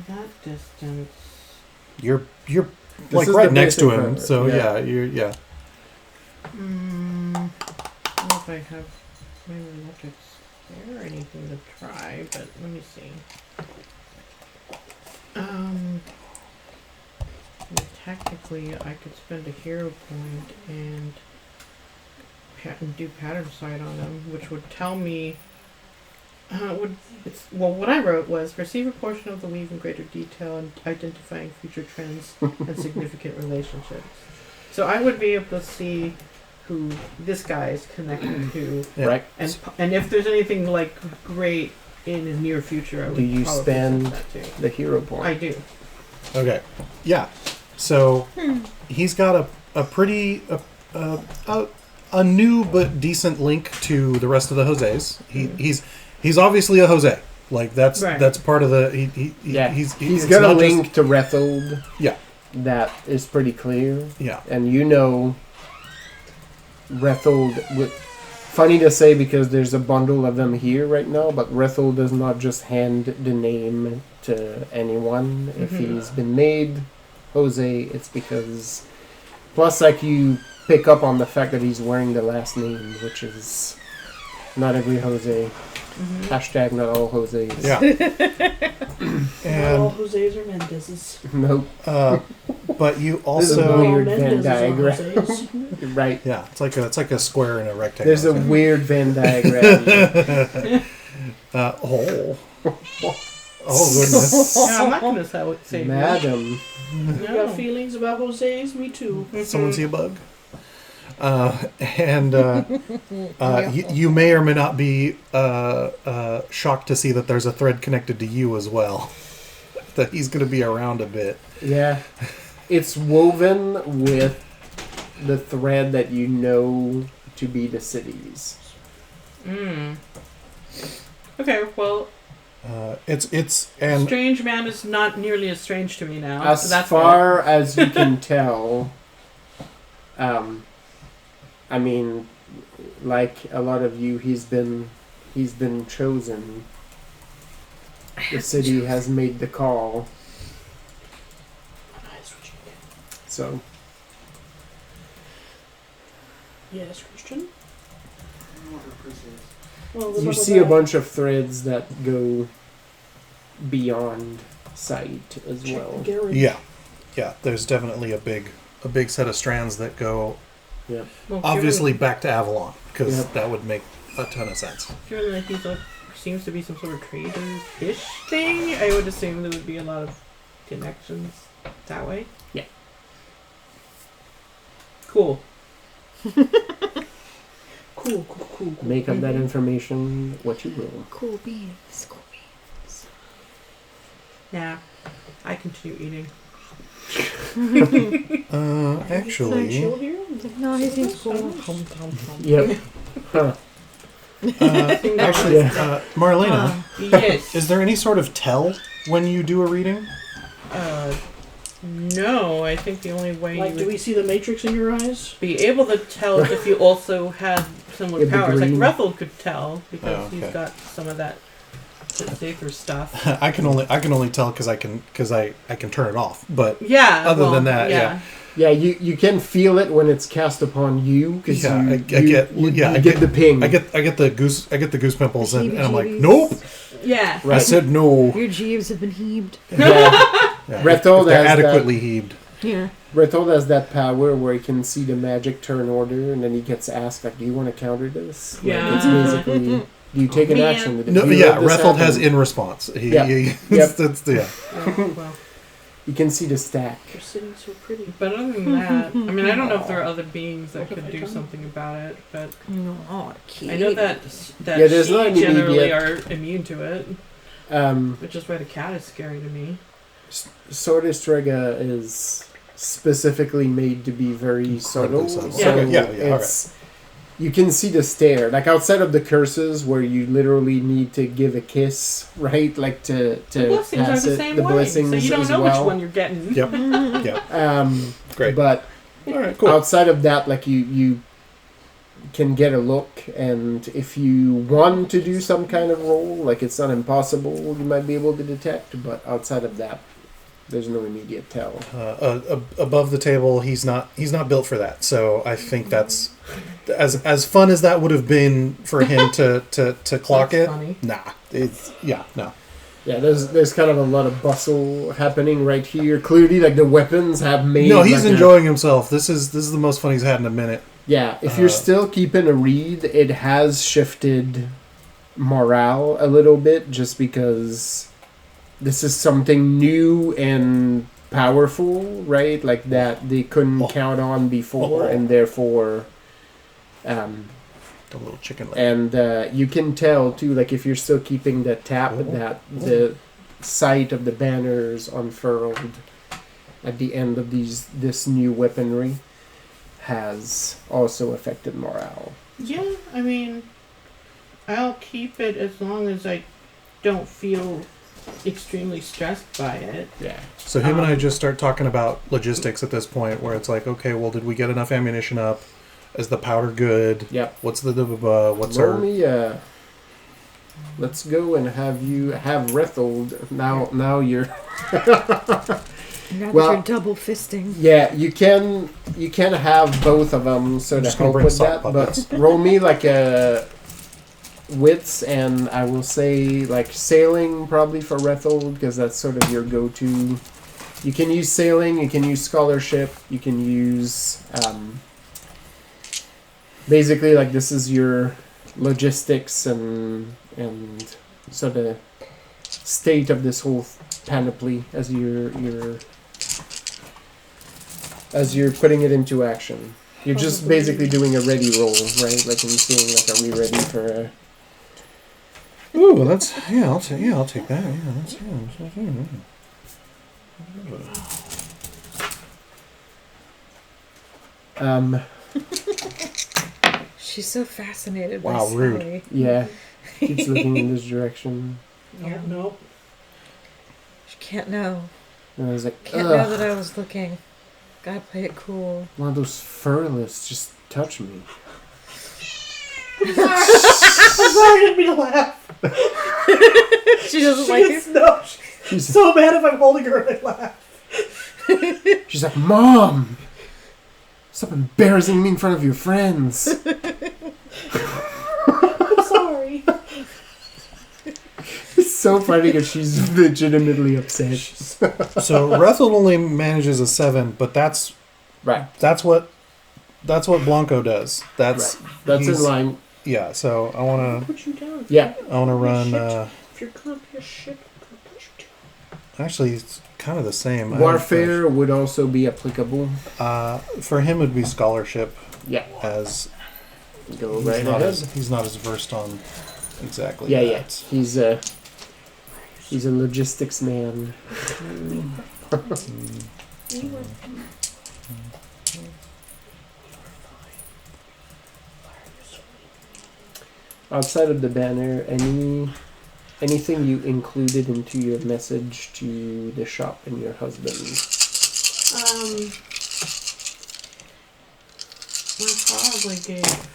that distance. You're This like is right the next to basic him, cover, so yeah. yeah. I don't know if I have maybe enough to spare anything to try, but let me see. Technically, I could spend a hero point and do pattern sight on them, which would tell me. What I wrote was receive a portion of the weave in greater detail and identifying future trends and significant relationships. So I would be able to see who this guy is connected to, Yeah. Right. and if there's anything like great in the near future, I would Do you probably spend that too. the hero point? I do. Okay. Yeah. So he's got a pretty a new but decent link to the rest of the Jose's. He's obviously a Jose. Like that's Right. part of the He's it's got a not just- link to Rethold. Yeah. That is pretty clear. Yeah. And you know Rethold funny to say because there's a bundle of them here right now, but Rethold does not just hand the name to anyone. If Mhm. he's been made Jose, it's because plus like you pick up on the fact that he's wearing the last name, which is not every Jose Hashtag not all Jose's. Yeah. Not all And Jose's or Mendez's. Nope. but you This is a Not all also weird Venn Mendez's are diagram. Jose's. Right. yeah, it's like a square and a rectangle. There's a weird Venn diagram. Oh. Oh goodness. Yeah, I'm not going to say Madam. You got feelings about Jose's? Me too. Someone see a bug? And you may or may not be shocked to see that there's a thread connected to you as well. That he's going to be around a bit. Yeah. It's woven with the thread that you know to be the cities. Okay, well, It's and strange man is not nearly as strange to me now. As so that's far as you can tell, I mean, like a lot of you, he's been chosen. The city has made the call. So Yes, Christian. Well, you see a bunch of threads that go beyond sight as well. yeah. There's definitely a big set of strands that go Yeah. well, obviously back to Avalon because Yep. that would make a ton of sense. Given that he's seems to be some sort of trader-ish thing, I would assume there would be a lot of connections that way. Yeah. Cool. Cool. Make of that information what you will. Cool beans. Cool beans. Yeah. I continue eating. Actually, here? No, he seems cool. Yep. Huh. actually, Marlena, Yes. is there any sort of tell when you do a reading? No, I think the only way Like, you do would we see the matrix in your eyes? be able to tell if you also had similar Yeah, the powers. Like green. Rethel could tell because Oh, okay. he's got some of that safer stuff. I can only tell because I can turn it off. But Yeah. Other well, than that, yeah. Yeah, you can feel it when it's cast upon you because Yeah, you, I get- you yeah, I get get- the ping. I get the goose pimples and I'm like, Heebie-jeebies. nope. Yeah. I Right. said no. Your jeeves have been heaved. Yeah. Yeah, Rethel if they're has that- adequately heaved. Yeah. Rethel has that power where he can see the magic turn order, and then he gets asked, like, do you want to counter this? Like, Yeah. it's basically, do you take an Man. action with it? No, Do you yeah, let this Rethel has happen? in response. Yeah. Yep. Yeah. Oh, well. You can see the stack. You're sitting so pretty. But other than that, I mean, I don't know if there are other beings that could do something about it, but No, I know that Yeah, there's she not any generally immediate- are immune to it, which is why the cat is scary to me. Sordistrega is specifically made to be very subtle. subtle. So Okay, yeah, it's you can see the stare. Like outside of the curses where you literally need to give a kiss, right? Like to The blessings are pass the it. same The way, blessings so you don't as know well. which one you're getting. Yep. Yep. Great. But All right. Cool. outside of that, like you can get a look, and if you want to do some kind of roll, like it's not impossible, you might be able to detect. But outside of that, there's no immediate tell. Above the table, he's not built for that. So I think that's as fun as that would have been for him to clock That's it. funny. Nah, no. Yeah, there's kind of a lot of bustle happening right here. Clearly, like the weapons have made. No, he's like enjoying himself. This is the most fun he's had in a minute. Yeah, if you're still keeping a read, it has shifted morale a little bit, just because this is something new and powerful, right? Like that they couldn't count on before, and therefore. The little chicken leg. And you can tell too, like if you're still keeping the tap, that the sight of the banners unfurled at the end of this new weaponry has also affected morale. Yeah, I mean, I'll keep it as long as I don't feel extremely stressed by it. Yeah. So him and I just start talking about logistics at this point, where it's like, okay, well, did we get enough ammunition up? Is the powder good? Yep. What's what's Roll our? me, let's go and have Rethel. Now you're. Now Well- that you're double fisting. Yeah, you can have both of them sort of just gonna help bring with sock that, puppets. but roll me like a wits, and I will say like sailing probably for Rethel because that's sort of your go-to. You can use sailing, you can use scholarship, you can use basically like this is your logistics and sort of state of this whole panoply as you're putting it into action. You're just basically doing a ready roll, right? Like in seeing like are we ready for a Ooh, that's I'll take that. Yeah, that's She's so fascinated Wow, by rude. Sally. yeah. Keeps looking in this direction. Yeah. No. She can't know. And I was like, Can't ugh, know that I was looking. Gotta play it cool. one of those furlists just touch me. I'm sorry, I didn't mean to laugh. She doesn't like She's, it? no, she's She's, so mad if I'm holding her and I laugh. she's like, Mom! Stop embarrassing me in front of your friends. I'm sorry. It's so funny because she's legitimately upset. So Rethel only manages a 7, but that's Right. what Blanco does. That's That's in he's- line. Yeah. So I wanna Put you down. Yeah. run. If you're gonna be a ship, I'm gonna put you down. Actually, it's kind of the same. Warfare would also be applicable. For him, it'd be scholarship. Yeah. As Go he's right not ahead. he's not as versed on exactly. Yeah, that. yeah. He's a logistics man. Outside of the banner, anything you included into your message to the shop and your husband? I probably gave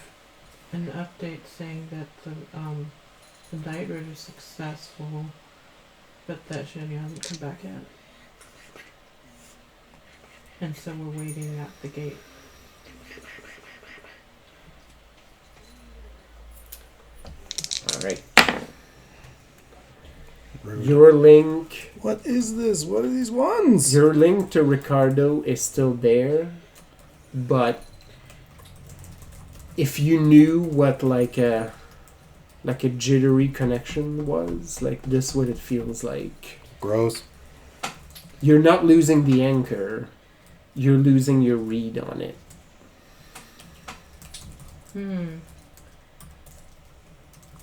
an update saying that the night raid is successful, but that Zhenya hasn't come back yet. And so we're waiting at the gate. Alright. Rude. Your link What is this? What are these ones? Your link to Ricardo is still there, but if you knew what like a jittery connection was, like this what it feels like. Gross. You're not losing the anchor, you're losing your read on it.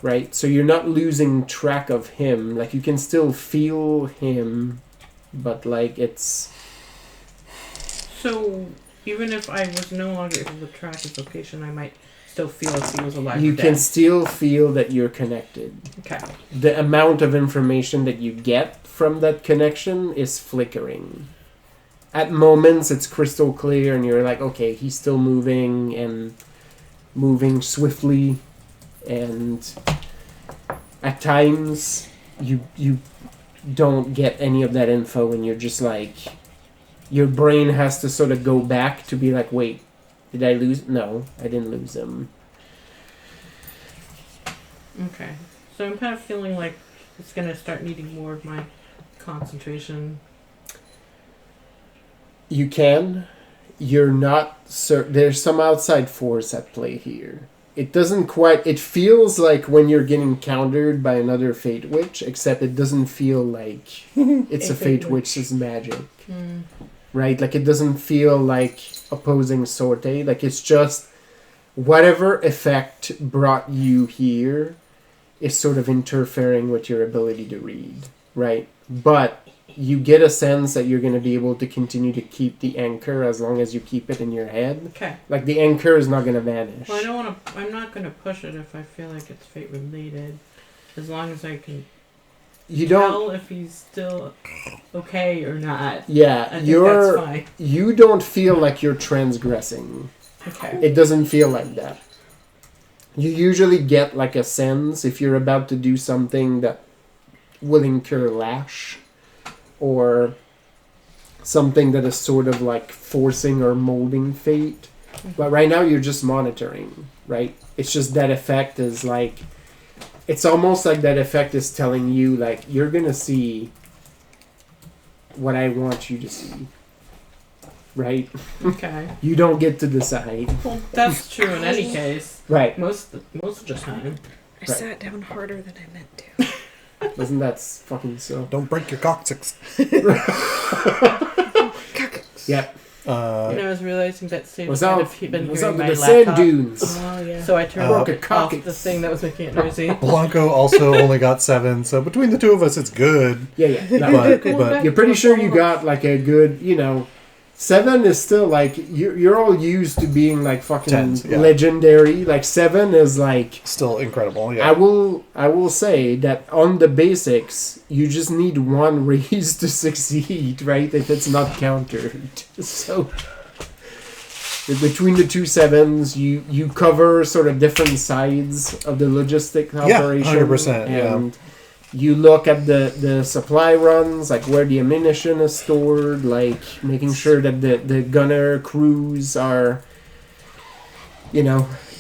Right? So you're not losing track of him. Like you can still feel him, but like it's So even if I was no longer able to track his location, I might still feel if he was alive you or can dead. still feel that you're connected. Okay. The amount of information that you get from that connection is flickering. At moments it's crystal clear and you're like, okay, he's still moving and moving swiftly, and at times you don't get any of that info and you're just like, your brain has to sort of go back to be like, wait, did I lose? No, I didn't lose him. Okay. So I'm kind of feeling like it's going to start needing more of my concentration. You can. You're not certain. There's some outside force at play here. It doesn't quite... It feels like when you're getting countered by another Fate Witch, except it doesn't feel like it's a Fate Witch's magic. Right? Like, it doesn't feel like opposing Sorte. Like, it's just... Whatever effect brought you here is sort of interfering with your ability to read. Right? But you get a sense that you're going to be able to continue to keep the anchor as long as you keep it in your head. Okay. Like, the anchor is not going to vanish. Well, I don't want to... I'm not going to push it if I feel like it's fate related. As long as I can You don't... tell if he's still okay or not. Yeah, I think that's fine. you don't feel like you're transgressing. Okay. It doesn't feel like that. You usually get like a sense if you're about to do something that will incur lash, or something that is sort of like forcing or molding fate. But right now you're just monitoring, right? It's just that effect is like it's almost like that effect is telling you, like, you're gonna see what I want you to see. Right? Okay. You don't get to decide. Well, that's true in any case. Right. Most of the time. I Right. sat down harder than I meant to. Wasn't that fucking so? Don't break your coccyx. Yep. And I was realizing that Steve What's might up? have been What's hearing up my with the sand laptop. dunes? Oh, yeah. So I turned Broke a off coccyx. the thing that was making it noisy. Blanco also only got 7, so between the two of us, it's good. Yeah. No, But you're pretty sure you got like a good, 7 is still like you're all used to being like fucking 10s, yeah. legendary. Like 7 is like still incredible. Yeah. I will say that on the basics you just need one raise to succeed, right? If it's not countered. So between the two 7s, you cover sort of different sides of the logistic operation. 100%, yeah. And you look at the supply runs, like where the ammunition is stored, like making sure that the gunner crews are,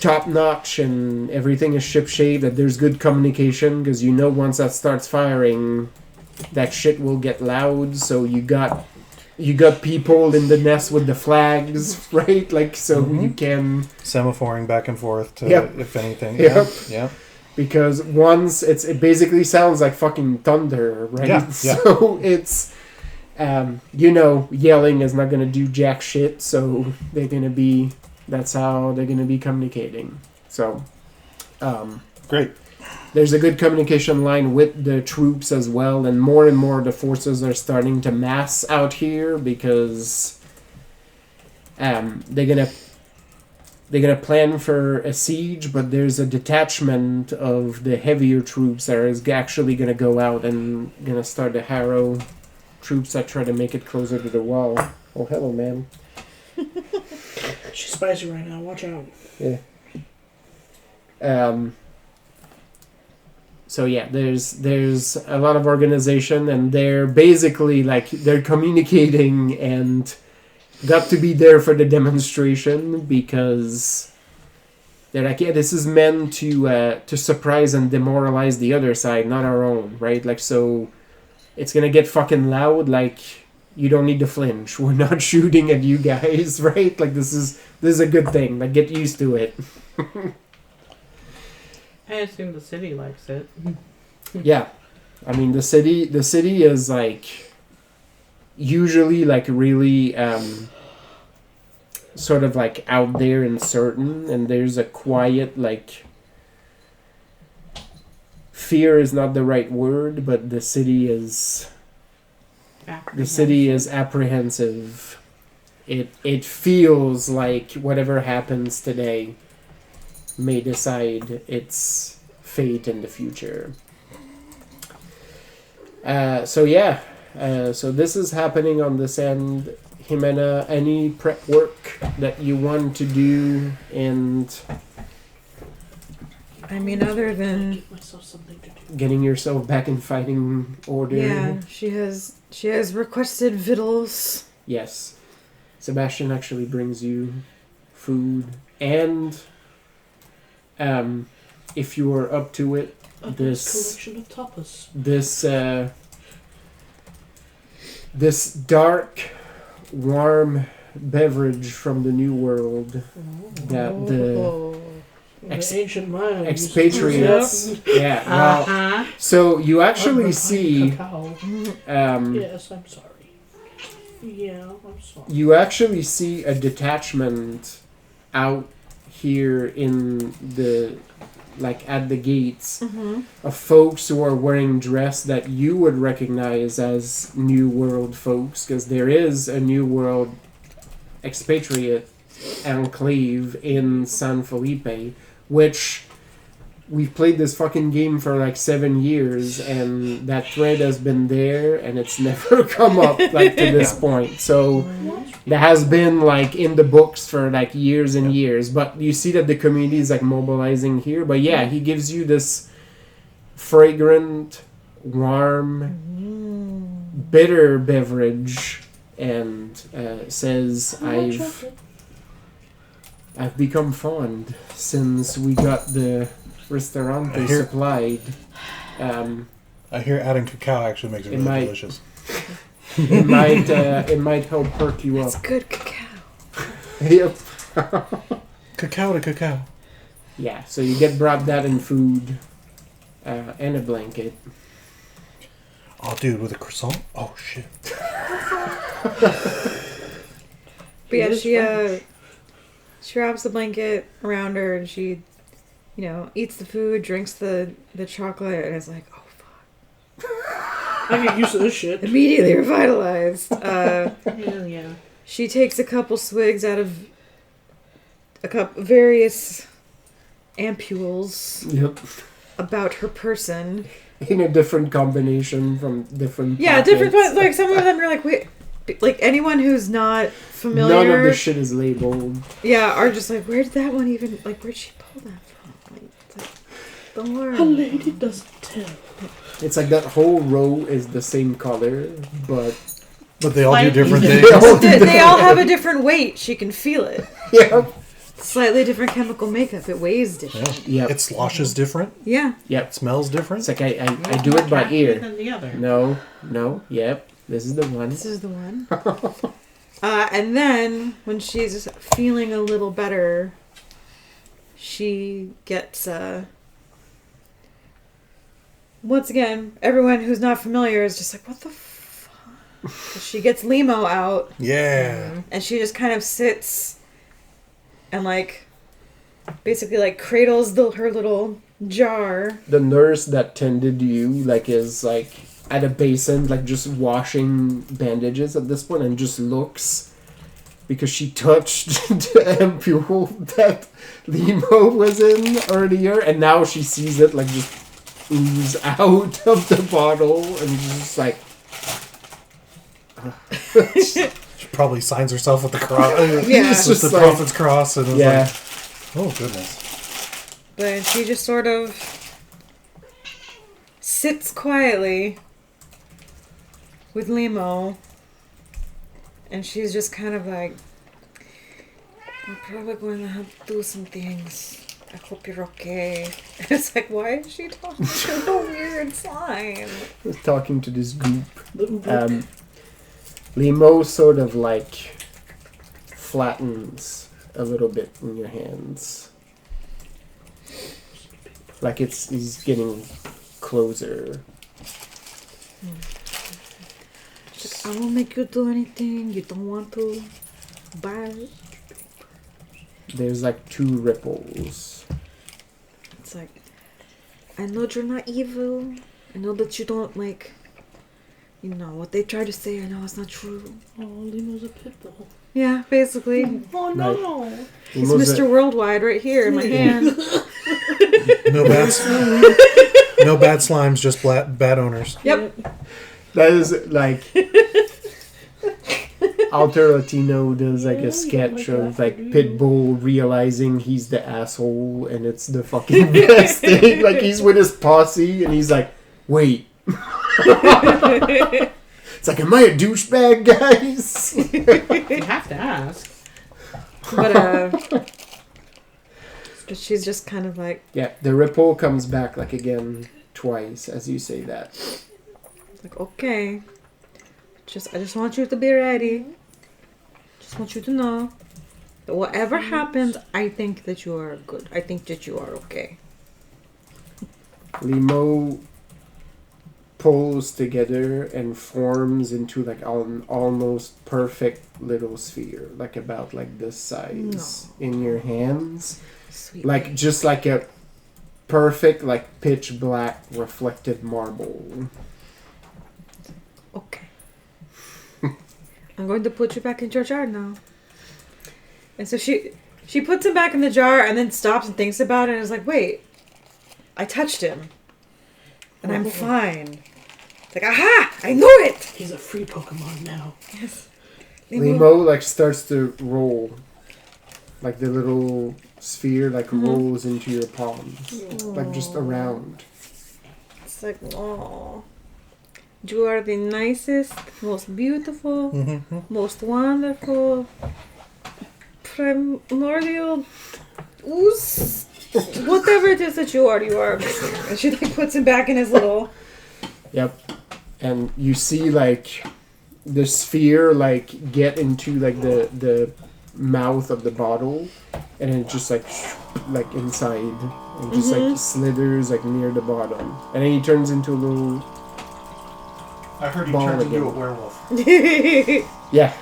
top notch and everything is ship shape, that there's good communication, because once that starts firing, that shit will get loud. So you got people in the nest with the flags, right? Like, so you can Semaphoring back and forth to, Yep. if anything. Yep. Yeah. because once it basically sounds like fucking thunder, right? Yeah, yeah. So it's yelling is not gonna do jack shit, so that's how they're gonna be communicating. So Great. there's a good communication line with the troops as well, and more the forces are starting to mass out here because they're gonna plan for a siege, but there's a detachment of the heavier troops that is actually gonna go out and gonna start to harrow troops that try to make it closer to the wall. Oh, hello, man. She's spicy right now. Watch out. Yeah. So yeah, there's a lot of organization, and they're basically like they're communicating and got to be there for the demonstration because they're like, yeah, this is meant to surprise and demoralize the other side, not our own, right? Like, so it's gonna get fucking loud. Like, you don't need to flinch. We're not shooting at you guys, right? Like, this is a good thing. Like, get used to it. I assume the city likes it. Yeah, I mean the city is like usually like really sort of like out there and certain, and there's a quiet like fear is not the right word, but the city is apprehensive. It feels like whatever happens today may decide its fate in the future. So this is happening on this end. Jimena, any prep work that you want to do, and I mean, other than Give myself something to do. getting yourself back in fighting order? yeah, she has requested victuals. Yes. Sebastian actually brings you food, and if you are up to it, A this collection of tapas. this dark, warm beverage from the New World that the The Ex- ancient Mayans. expatriates. Yeah. Well, Uh-huh. so you actually see. Cacao. Yes, I'm sorry. Yeah, I'm sorry. You actually see a detachment out here in the, like at the gates, of folks who are wearing dress that you would recognize as New World folks, because there is a New World expatriate enclave in San Felipe, which we've played this fucking game for like 7 years, and that thread has been there, and it's never come up like to this point. So that has been like in the books for like years and years. But you see that the community is like mobilizing here. But yeah, he gives you this fragrant, warm, bitter beverage, and says, I've become fond since we got the Restaurante Here- supplied. I hear adding cacao actually makes it It really might. delicious. It might help perk you It's up. good cacao. Yep. Cacao to cacao. Yeah, so you get brought that in food and a blanket. Oh, dude, with a croissant? Oh, shit. But yeah, It is she wraps the blanket around her and she, eats the food, drinks the chocolate, and is like, oh fuck. I get used to this shit. Immediately revitalized. Hell yeah. She takes a couple swigs out of various ampules Yep. about her person. In a different combination from different. Yeah, different. pockets. Like some of them are like, wait, like anyone who's not familiar. None of the shit is labeled. Yeah, are just like, where did that one even? Like, where'd she pull that from? Like, it's like, don't worry. A lady doesn't tell. It's like that whole row is the same color, but But they all do Slightly different different. things. They all have a different weight. She can feel it. yeah, Slightly different chemical makeup. It weighs different. Yeah. Yep. It sloshes different. Yeah. It smells different. It's like I One's do more it by tacky ear. than the other. No, yep. This is the one. This is the one. And then when she's feeling a little better, she gets once again, everyone who's not familiar is just like, what the fuck? She gets Limo out Yeah. and she just kind of sits and like basically like cradles her little jar. The nurse that tended you like is like at a basin, like just washing bandages at this point, and just looks because she touched the ampule that Limo was in earlier, and now she sees it like just ooze out of the bottle, and she's just like. She probably signs herself with the cross. Yeah. It's With just the like- prophet's cross. And was Yeah. like, oh, goodness. But she just sort of sits quietly with Limo. And she's just kind of like, we're probably going to have to do some things. I hope you're okay. And it's like, why is she talking to a weird sign? Talking to this goop. Little bit. Limo sort of like flattens a little bit in your hands. Like he's getting closer. She's like, I won't make you do anything you don't want to. Bye. There's like 2 ripples. It's like, I know you're not evil. I know that you don't like, what they try to say. I know it's not true. Oh, Limo's a pit bull. Yeah, basically. Oh no! He's Limo's Mr. Worldwide right here in my hand. No bad, no bad slimes, just bad owners. Yep. That is like Alter Latino does like a sketch of like Pitbull realizing he's the asshole, and it's the fucking best thing. Like he's with his posse and he's like, wait. It's like, am I a douchebag, guys? You have to ask. But she's just kind of like, Yeah, the ripple comes back like again twice as you say that. okay. I just want you to be ready. Just want you to know that whatever happens, I think that you are good. I think that you are okay. Limo pulls together and forms into like an almost perfect little sphere, like about like this size in your hands. Sweet. Like just like a perfect like pitch black reflective marble. Okay. I'm going to put you back in your jar now. And so she puts him back in the jar and then stops and thinks about it and is like, wait, I touched him. And I'm fine. It's like, aha! I knew it! He's a free Pokemon now. Yes. Limo like starts to roll. Like the little sphere like rolls into your palms. Like just around. It's like, oh. You are the nicest, most beautiful, most wonderful, primordial ooze Whatever it is that you are, you are. And she like puts him back in his little. Yep. And you see like the sphere like get into like the mouth of the bottle, and it just like inside and just like slithers like near the bottom, and then he turns into a little. I heard he Ball turned into again. a werewolf. Yeah.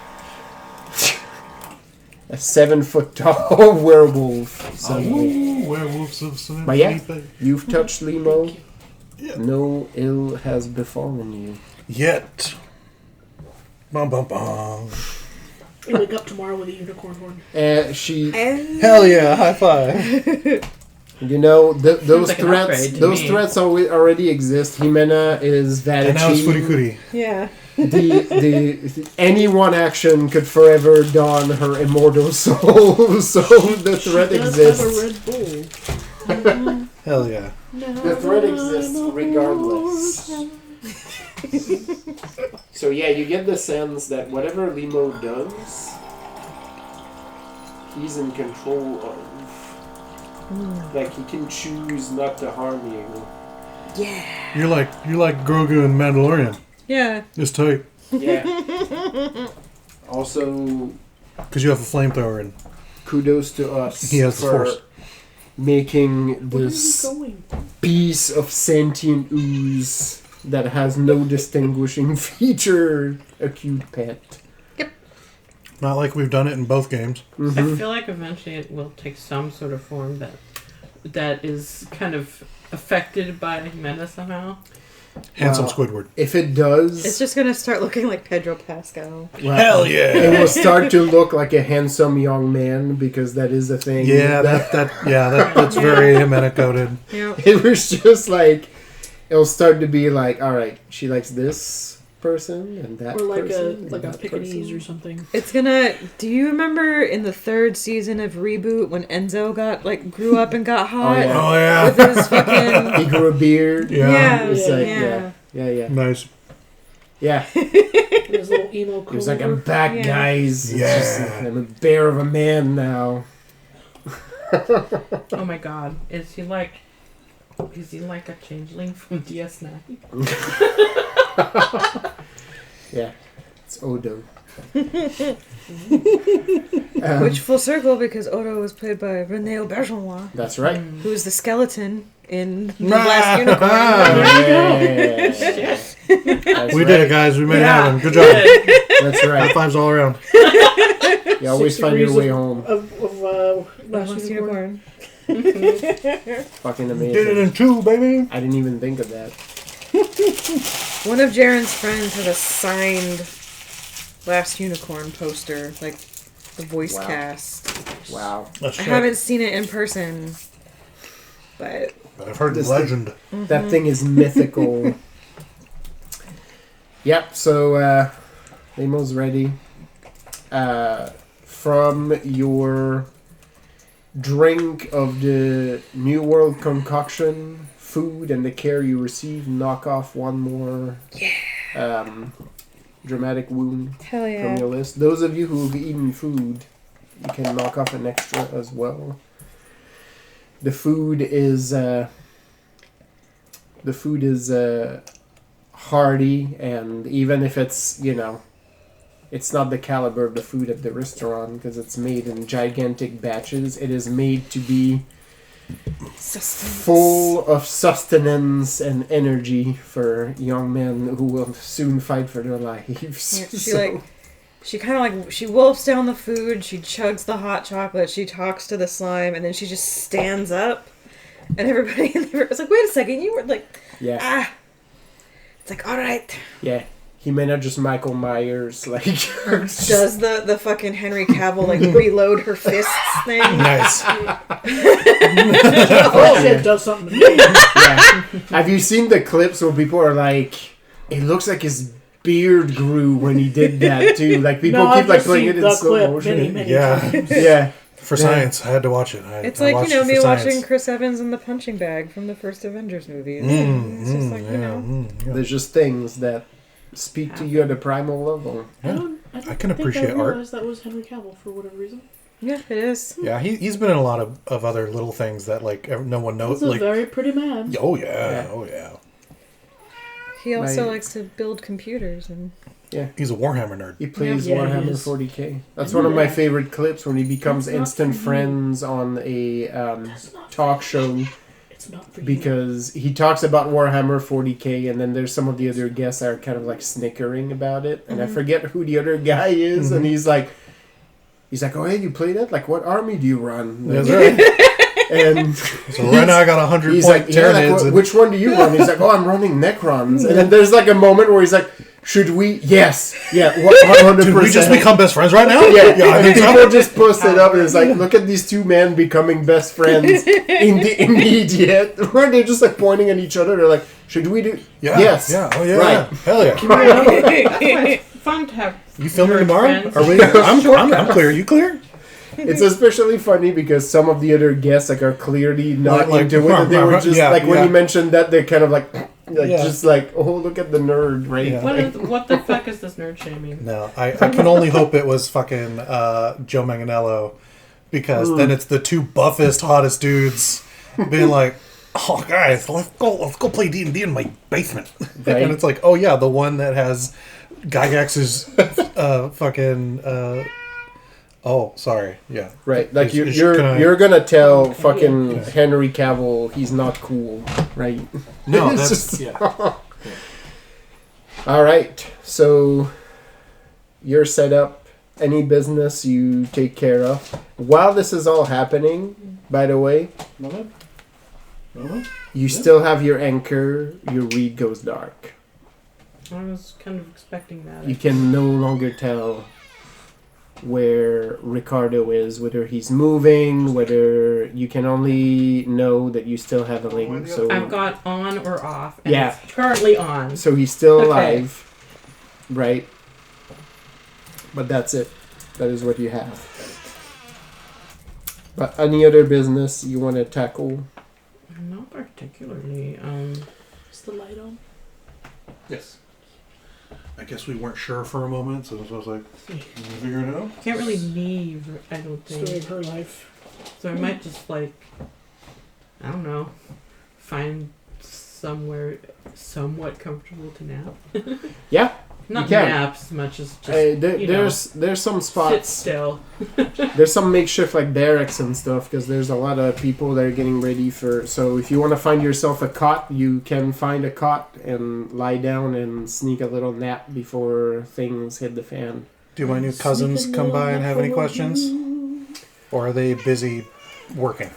A 7-foot tall werewolf. Suddenly. Werewolves of San But yeah, Felipe. you've touched Limo. Yeah. No ill has befallen you. Yet. Bum bum bum. You wake up tomorrow with a unicorn horn. She, Hell yeah! High five. you know, those like an threats. upgrade to Those me. threats already exist. Jimena is And now it's Footy Vatici. Cootie. Yeah. The any one action could forever don her immortal soul. So the threat She does exists. have a Red Bull. Hell yeah. The threat exists regardless. So yeah, you get the sense that whatever Limo does, he's in control of. Like he can choose not to harm you. Yeah. You're like Grogu and Mandalorian. Yeah. It's tight. Yeah. Also, Because you have a flamethrower and kudos to us He has the for Force. making Where this are you going? piece of sentient ooze that has no distinguishing feature a cute pet. not like we've done it in both games. I feel like eventually it will take some sort of form that is kind of affected by meta somehow. Handsome Wow. Squidward. If it does, It's just gonna start looking like Pedro Pascal. well, Hell yeah. it will start to look like a handsome young man because that is a thing. Yeah, that's very Jimena coded. Yeah. It was just like it'll start to be like, all right, she likes this person and that Or like person, a and that Pekingese person. or something. It's gonna. Do you remember in the 3rd season of Reboot when Enzo grew up and got hot yeah. Oh yeah. with his fucking He grew a beard. Yeah. It's like, Yeah. yeah. Nice. Yeah. His little emo He was like, I'm cover. back, Yeah. guys. It's Yeah. just like, I'm a bear of a man now. Oh my god. Is he like a changeling from DS9? Yeah. It's Odo. which full circle because Odo was played by Rene Auberjonois, That's right. who's the skeleton in The Last Unicorn. That's We right. did it, guys. We made it Yeah. happen. Good job. That's High right. fives all around. You always 6 find your degrees way home. of Last Last Unicorn. Unicorn. Fucking Did it amazing. in 2, baby. I didn't even think of that. One of Jaren's friends had a signed Last Unicorn poster, like the voice Wow. cast. Wow. Let's I check. haven't seen it in person, but I've heard the This legend. That thing is mythical. Yep, so Limo's ready. From your drink of the New World concoction, food, and the care you receive, knock off one more dramatic wound hell from yeah. your list. Those of you who've eaten food, you can knock off an extra as well. The food is hearty, and even if it's, it's not the caliber of the food at the restaurant because it's made in gigantic batches, it is made to be full of sustenance and energy for young men who will soon fight for their lives. Yeah, she wolfs down the food, she chugs the hot chocolate, she talks to the slime, and then she just stands up, and everybody in there is like, wait a second, you were like, Yeah, it's like, alright. yeah. He may not just Michael Myers, like... Does the fucking Henry Cavill, like, reload her fists thing? Nice. Oh shit, does something to me. Yeah. Have you seen the clips where people are like, it looks like his beard grew when he did that too? Like people No, keep I've like just playing seen it in the slow clip motion. many Yeah. times. Yeah. For science, I had to watch it. It's I like, watched me it for watching science. Chris Evans in the punching bag from the first Avengers movie. It's just like, yeah. There's just things that speak to you at a primal level. I I can think appreciate I art. realized that was Henry Cavill for whatever reason. Yeah, it is. Yeah, he's been in a lot of other little things that like no one knows. He's a Like, very pretty man. oh yeah, oh yeah. He also Right. likes to build computers and. He's a Warhammer nerd. He plays Yeah, he Warhammer is. 40k. That's I one knew of my that. favorite clips when he becomes That's not instant for me. friends on a That's not talk show It's not for you. because he talks about Warhammer 40k, and then there's some of the other guests that are kind of like snickering about it, and I forget who the other guy is, and he's like, oh hey, you play that? Like, what army do you run? Like, That's right. and So right now I got 100 he's point like, yeah, like, Tyranids. which one do you run? He's like, oh, I'm running Necrons. And then there's like a moment where he's like, should we? Yes. Yeah, 100%. Did we just become best friends right now? Yeah, I and think so. people just posted up and it's like, look at these two men becoming best friends in the immediate. Where they're just like pointing at each other. They're like, should we do? Yeah. Yes. Yeah. Oh yeah. Right. Yeah. Hell yeah. It's fun to have. You filming nerd tomorrow? friends. Are we? I'm clear. You clear? It's especially funny because some of the other guests like are clearly not Like, into it. And they were just yeah, like when yeah. you mentioned that they're kind of like Yeah. just like, oh, look at the nerd, right? Yeah. What the fuck is this nerd shaming? No, I can only hope it was fucking Joe Manganiello, because then it's the two buffest, hottest dudes being like, "Oh, guys, let's go play D&D in my basement," Right. and it's like, "Oh yeah, the one that has Gygax's fucking." Oh, sorry. Yeah. Right, like Can you're I- gonna tell fucking Yeah. Henry Cavill he's not cool, right? No, It's that's just- yeah. All right, so you're set up. Any business you take care of while this is all happening. By the way, you still have your anchor. Your read goes dark. I was kind of expecting that. You can no longer tell where Ricardo is, whether he's moving, whether you can only know that you still have a link. So I've got on or off. And Yeah. It's currently on. So he's still Okay. alive, right? But that's it. That is what you have. But any other business you want to tackle? Not particularly. Is the light on? Yes. I guess we weren't sure for a moment, so I was like, "Can we figure it out?" Can't really leave. I don't Story think. of her life. So I might just like, I don't know, find somewhere somewhat comfortable to nap. Yeah, Not can. nap as much as just there's some sit spots. still. There's some makeshift like barracks and stuff because there's a lot of people that are getting ready for. So if you want to find yourself a cot, you can find a cot and lie down and sneak a little nap before things hit the fan. Do my new cousins come by and have any questions, or are they busy working?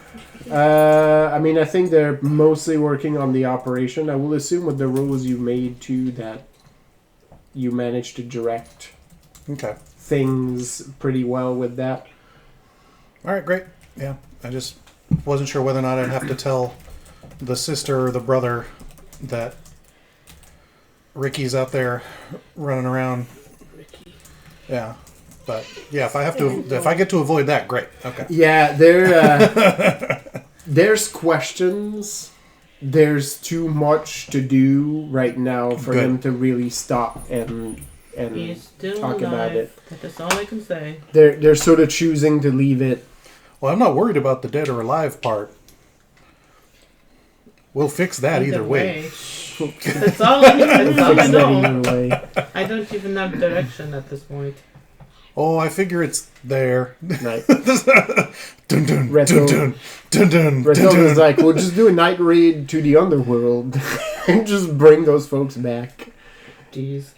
I mean, I think they're mostly working on the operation. I will assume with the rules you made too that you managed to direct Okay. things pretty well with that. All right, great. Yeah, I just wasn't sure whether or not I'd have to tell the sister or the brother that Ricky's out there running around. Yeah, but yeah, if I get to avoid that, great. Okay. Yeah, there's questions. There's too much to do right now for Good. them to really stop and He's still talk alive. about it. That's all I can say. They're sort of choosing to leave it. Well, I'm not worried about the dead or alive part. We'll fix that either way. That's all I need. That's all I Fix that know. either way. I don't even have direction at this point. Oh, I figure it's there. Right. Dun dun Red dun Zone. dun dun dun Red dun Zone is dun. like, we'll just do a night raid to the underworld and just bring those folks back. Jeez.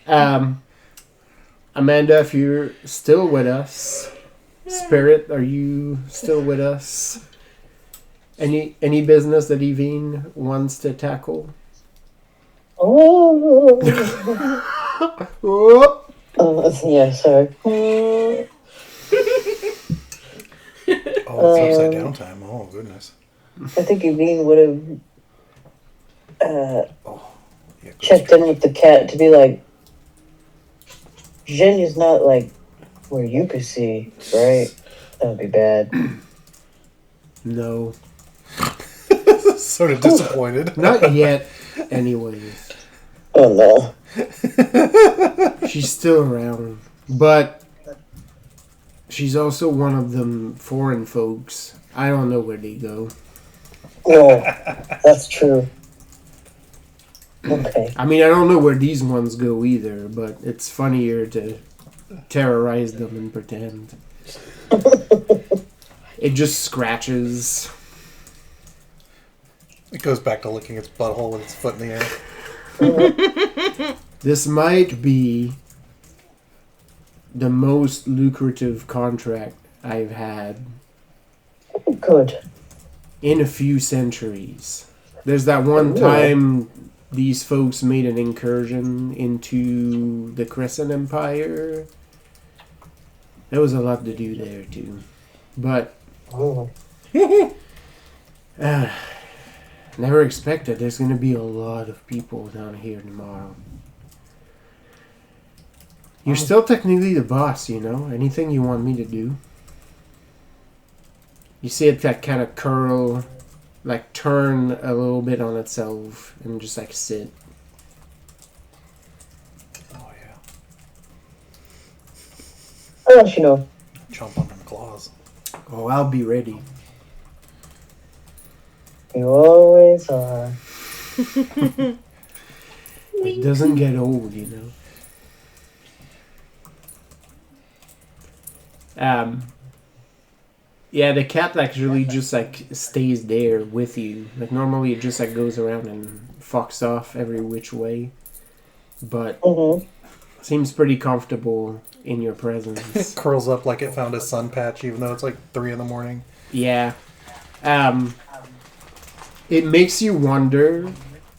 Amanda, if you're still with us, Spirit, are you still with us? Any business that Evine wants to tackle? Oh. Oh, Yeah, sorry. Oh, it's upside down time. Oh goodness. I think Evine would have Yeah, go checked in with the cat to be like, Zhenya's not like where you could see, right? That would be bad. no. Sort of disappointed. Not yet, anyways. Oh no. She's still around, but she's also one of them foreign folks. I don't know where they go. No, that's true. Okay. I mean, I don't know where these ones go either, but it's funnier to terrorize them and pretend. It just scratches. It goes back to licking its butthole with its foot in the air. This might be the most lucrative contract I've had Good. in a few centuries. There's that one time these folks made an incursion into the Crescent Empire. There was a lot to do there too. But Oh. never expected there's going to be a lot of people down here tomorrow. You're still technically the boss, you know? Anything you want me to do? You see it that kind of curl, like turn a little bit on itself and just like sit. Oh, yeah. I'll let you know. Chomp on them claws. Oh, I'll be ready. You always are. It doesn't get old, you know? Yeah, the cat actually just like stays there with you. Like normally it just like goes around and fucks off every which way. But seems pretty comfortable in your presence. Curls up like it found a sun patch, even though it's like 3 a.m. Yeah. It makes you wonder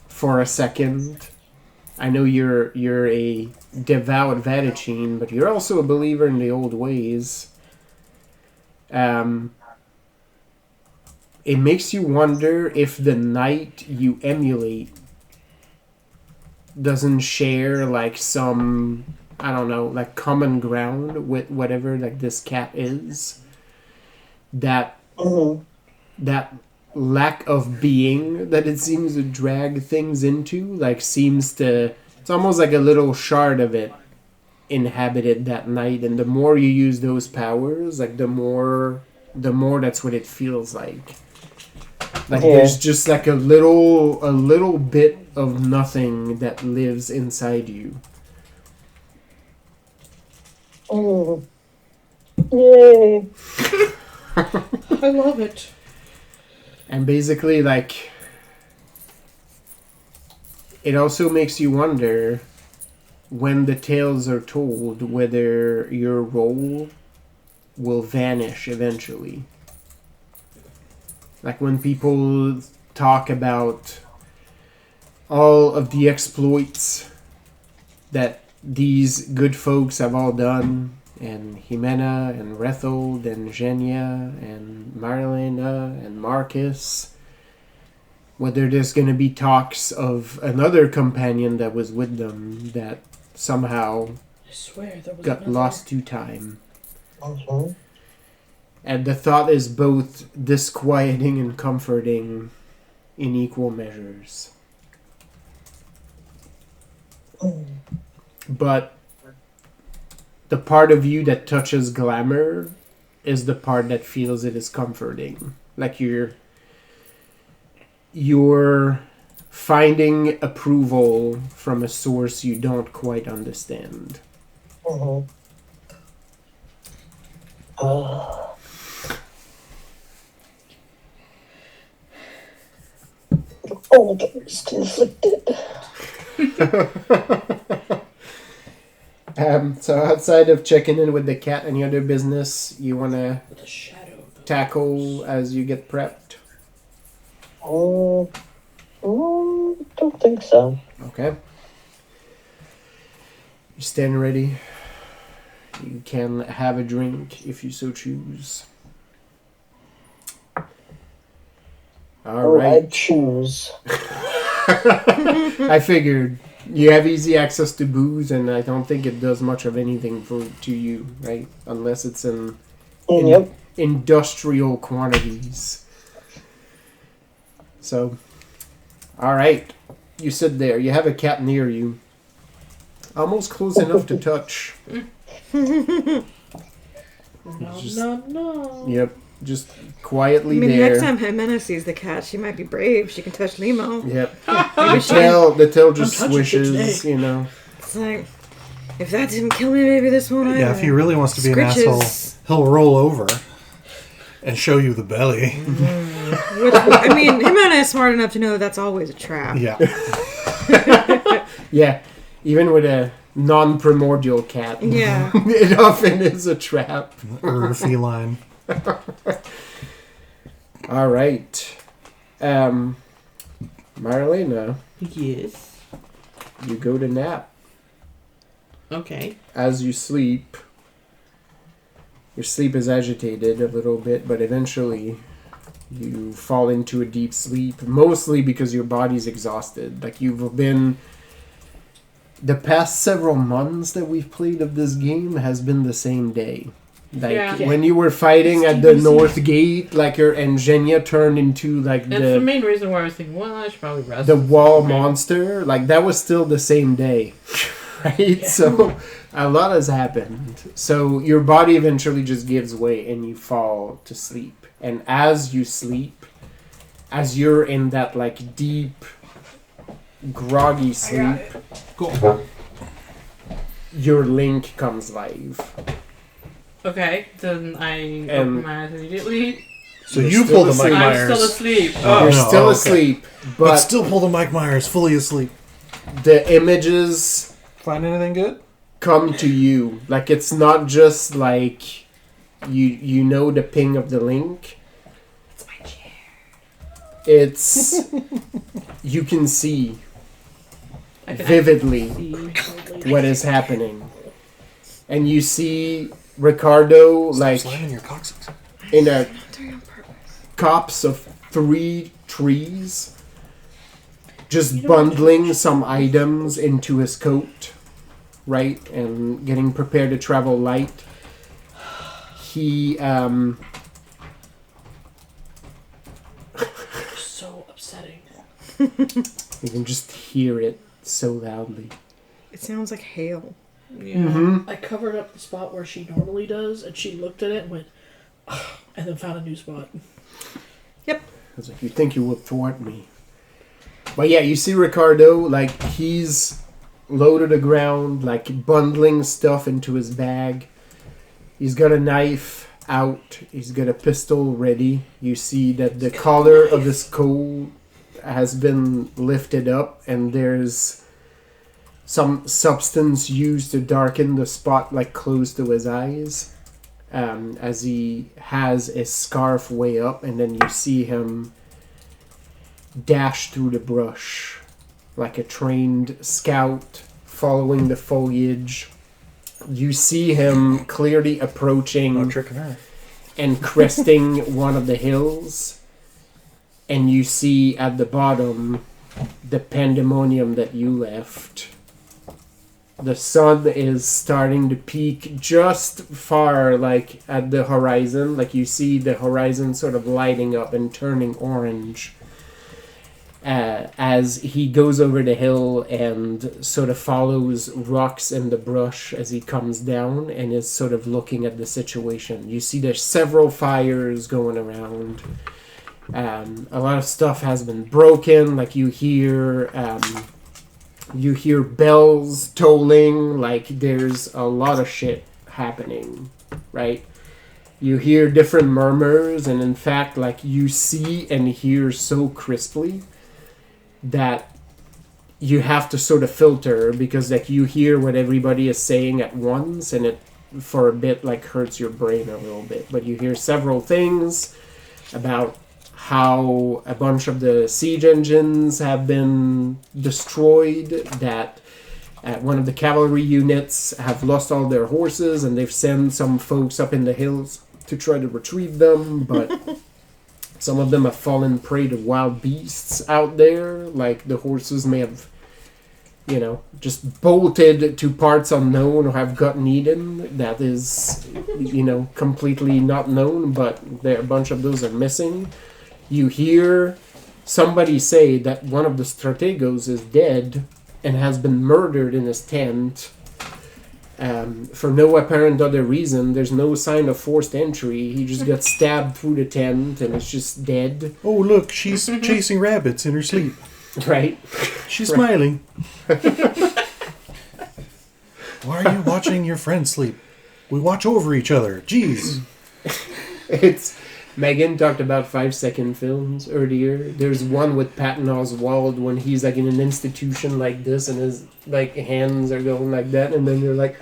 for a second. I know you're a devout Vadicine, but you're also a believer in the old ways. It makes you wonder if the knight you emulate doesn't share like some, I don't know, like common ground with whatever like this cat is. That that lack of being that it seems to drag things into, like seems to, it's almost like a little shard of it inhabited that night, and the more you use those powers, like the more that's what it feels like. Like there's just like a little bit of nothing that lives inside you. Oh. Yay. I love it. And basically, like, it also makes you wonder when the tales are told whether your role will vanish eventually. Like when people talk about all of the exploits that these good folks have all done, and Jimena and Rethold and Zhenya and Marlena and Marcus, whether there's going to be talks of another companion that was with them that somehow I swear there was got another. lost to time. And the thought is both disquieting and comforting in equal measures. But the part of you that touches glamour is the part that feels it is comforting. Like you're finding approval from a source you don't quite understand. Oh, thirst inflicted. So outside of checking in with the cat, any other business you want to With a shadow. tackle as you get prepped? Don't think so. Okay. You stand ready. You can have a drink if you so choose. All right. I choose. I figured you have easy access to booze, and I don't think it does much of anything to you, right? Unless it's in Yep. industrial quantities. So, all right. You sit there. You have a cat near you. Almost close enough to touch. No, Just- no. Yep. Just I quietly mean, there. next time Jimena sees the cat, she might be brave. She can touch Limo. Yep. Maybe she can. The tail just I'm touching swishes, Kid's you know. It's like, if that didn't kill me, maybe this won't either. Yeah, if he really wants to be an Scritches. asshole, he'll roll over and show you the belly. Which, I mean, Jimena is smart enough to know that that's always a trap. Yeah. Yeah. Even with a non-primordial cat. Yeah. It often is a trap. Or a feline. All right. Marlena, Yes. you go to nap. Okay. As you sleep, your sleep is agitated a little bit, but eventually you fall into a deep sleep, mostly because your body's exhausted. Like you've been... The past several months that we've played of this game has been the same day. Like Yeah. when you were fighting It's at the DBZ. North Gate, like and Zhenya turned into like That's the main reason why I was thinking, well, I should probably rest. the wall Right. monster, like that was still the same day, right? So a lot has happened. So your body eventually just gives way and you fall to sleep. And as you sleep, as you're in that like deep, groggy sleep, Cool. your link comes live. Okay, then I And- open my eyes immediately. So You're you still pull the asleep. Mike I'm Myers. still asleep. Oh, You're no. still Oh, okay. asleep, But but still pull the Mike Myers fully asleep. the images Find anything good? come to you. Like it's not just like you know the ping of the link. It's my chair. It's you can see I can vividly see. what is happening. And you see Ricardo like Slamming your coccyx. in a Doing it on purpose. copse of 3 trees, just bundling some items into his coat, right, and getting prepared to travel light. He So upsetting. you can just hear it so loudly. It sounds like hail. Yeah. I covered up the spot where she normally does, and she looked at it and went, "Ugh," and then found a new spot. I was like, you think you will thwart me? But yeah, you see Ricardo, like, he's low to the ground, like, bundling stuff into his bag. He's got a knife out. He's got a pistol ready. You see that the collar of his coat has been lifted up, and there's some substance used to darken the spot, like, close to his eyes. As he has his scarf way up, and then you see him dash through the brush like a trained scout following the foliage. You see him clearly approaching tricking her. and cresting one of the hills, and you see at the bottom the pandemonium that you left. The sun is starting to peak just far, like at the horizon. Like you see the horizon sort of lighting up and turning orange as he goes over the hill and sort of follows rocks in the brush as he comes down and is sort of looking at the situation. You see there's several fires going around. A lot of stuff has been broken. Like you hear bells tolling, like there's a lot of shit happening, right? You hear different murmurs, and in fact, like you see and hear so crisply that you have to sort of filter, because like you hear what everybody is saying at once, and it for a bit like hurts your brain a little bit. But you hear several things about how a bunch of the siege engines have been destroyed, that one of the cavalry units have lost all their horses, and they've sent some folks up in the hills to try to retrieve them, but some of them have fallen prey to wild beasts out there. Like the horses may have, just bolted to parts unknown or have gotten eaten. That is, completely not known, but a bunch of those are missing. You hear somebody say that one of the strategos is dead and has been murdered in his tent. For no apparent other reason, there's no sign of forced entry. He just got stabbed through the tent and is just dead. Oh, look, she's chasing rabbits in her sleep. Right? She's smiling. Why are you watching your friend sleep? We watch over each other. Jeez. It's Megan talked about 5-second films earlier. There's one with Patton Oswalt when he's like in an institution like this and his like hands are going like that, and then you're like,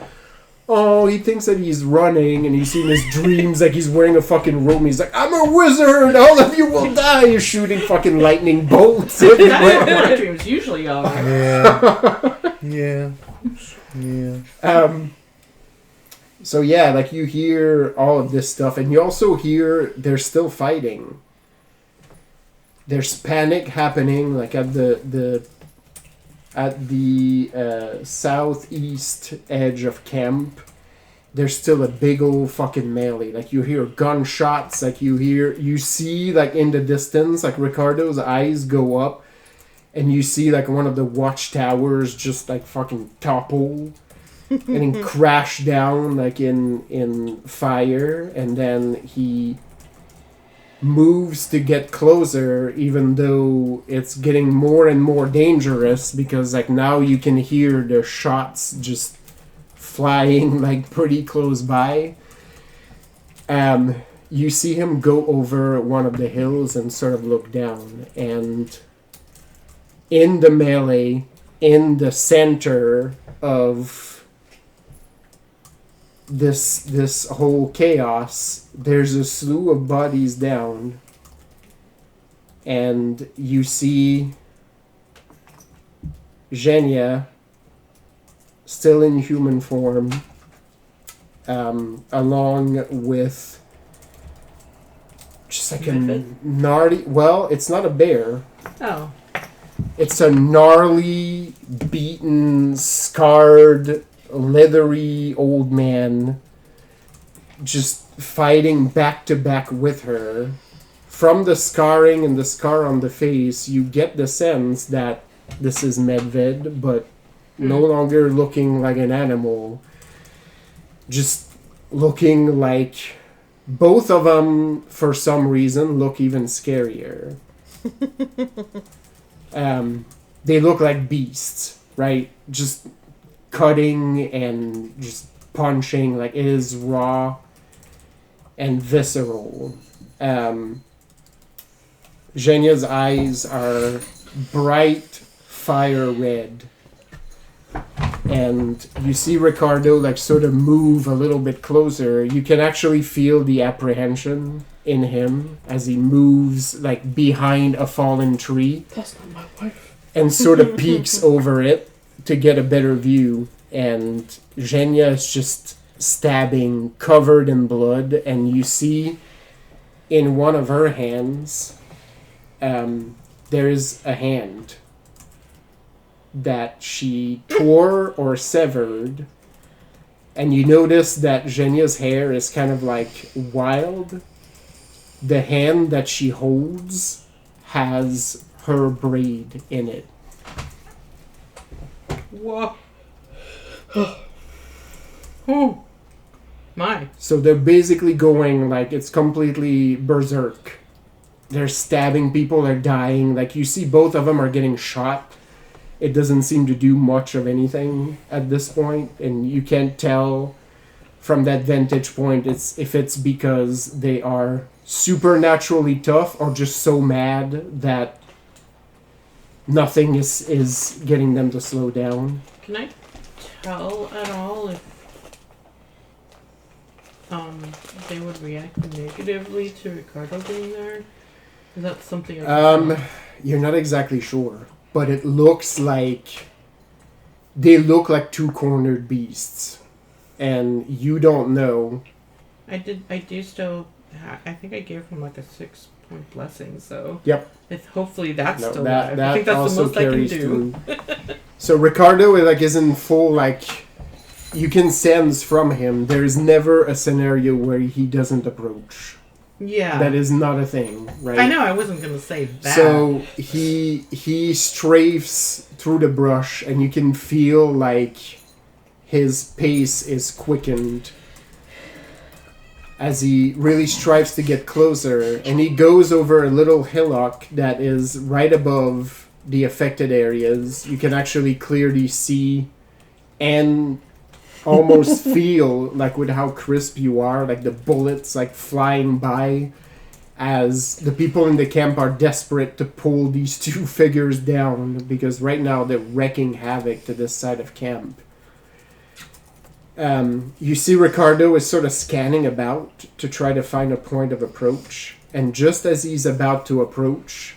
oh, he thinks that he's running and you see in his dreams like he's wearing a fucking robe and he's like, I'm a wizard, all of you will die. You're shooting fucking lightning bolts That's what everywhere. my dreams usually are. Yeah. So yeah, like you hear all of this stuff, and you also hear they're still fighting. There's panic happening, like at the southeast edge of camp. There's still a big old fucking melee. Like you hear gunshots, like you see like in the distance, like Ricardo's eyes go up, and you see like one of the watchtowers just like fucking topple. And then crash down like in fire, and then he moves to get closer, even though it's getting more and more dangerous because like now you can hear the shots just flying like pretty close by. You see him go over one of the hills and sort of look down, and in the melee, in the center of this whole chaos, there's a slew of bodies down, and you see Zhenya still in human form, along with just like a gnarly, well, it's not a bear, Oh. it's a gnarly, beaten, scarred, leathery old man just fighting back to back with her. From the scarring and the scar on the face, you get the sense that this is Medved, but no longer looking like an animal. Just looking like both of them, for some reason, look even scarier. They look like beasts, right? Just cutting and just punching, like it is raw and visceral. Zhenya's eyes are bright fire red, and you see Ricardo like sort of move a little bit closer. You can actually feel the apprehension in him as he moves like behind a fallen tree. That's not my wife. And sort of peeks over it to get a better view, and Zhenya is just stabbing, covered in blood, and you see in one of her hands, there is a hand that she tore or severed, and you notice that Zhenya's hair is kind of like wild. The hand that she holds has her braid in it. Whoa. Oh. My. So they're basically going like it's completely berserk. They're stabbing people, they're dying. Like you see both of them are getting shot. It doesn't seem to do much of anything at this point, and you can't tell from that vantage point if it's because they are supernaturally tough or just so mad that nothing is getting them to slow down. Can I tell at all if they would react negatively to Ricardo being there? Is that something I can tell? You're not exactly sure, but it looks like they look like two cornered beasts, and you don't know. I do still I think I gave him like a 6-point blessing, so Yep. Hopefully that's No, still that there. I think that's the also most I can carries do. through. So Ricardo is in full, like, you can sense from him there is never a scenario where he doesn't approach. Yeah. That is not a thing, right? I know, I wasn't gonna say that. So he strafes through the brush, and you can feel like his pace is quickened as he really strives to get closer, and he goes over a little hillock that is right above the affected areas. You can actually clearly see and almost feel, like with how crisp you are, like the bullets like flying by as the people in the camp are desperate to pull these two figures down, because right now they're wreaking havoc to this side of camp. You see Ricardo is sort of scanning about to try to find a point of approach, and just as he's about to approach,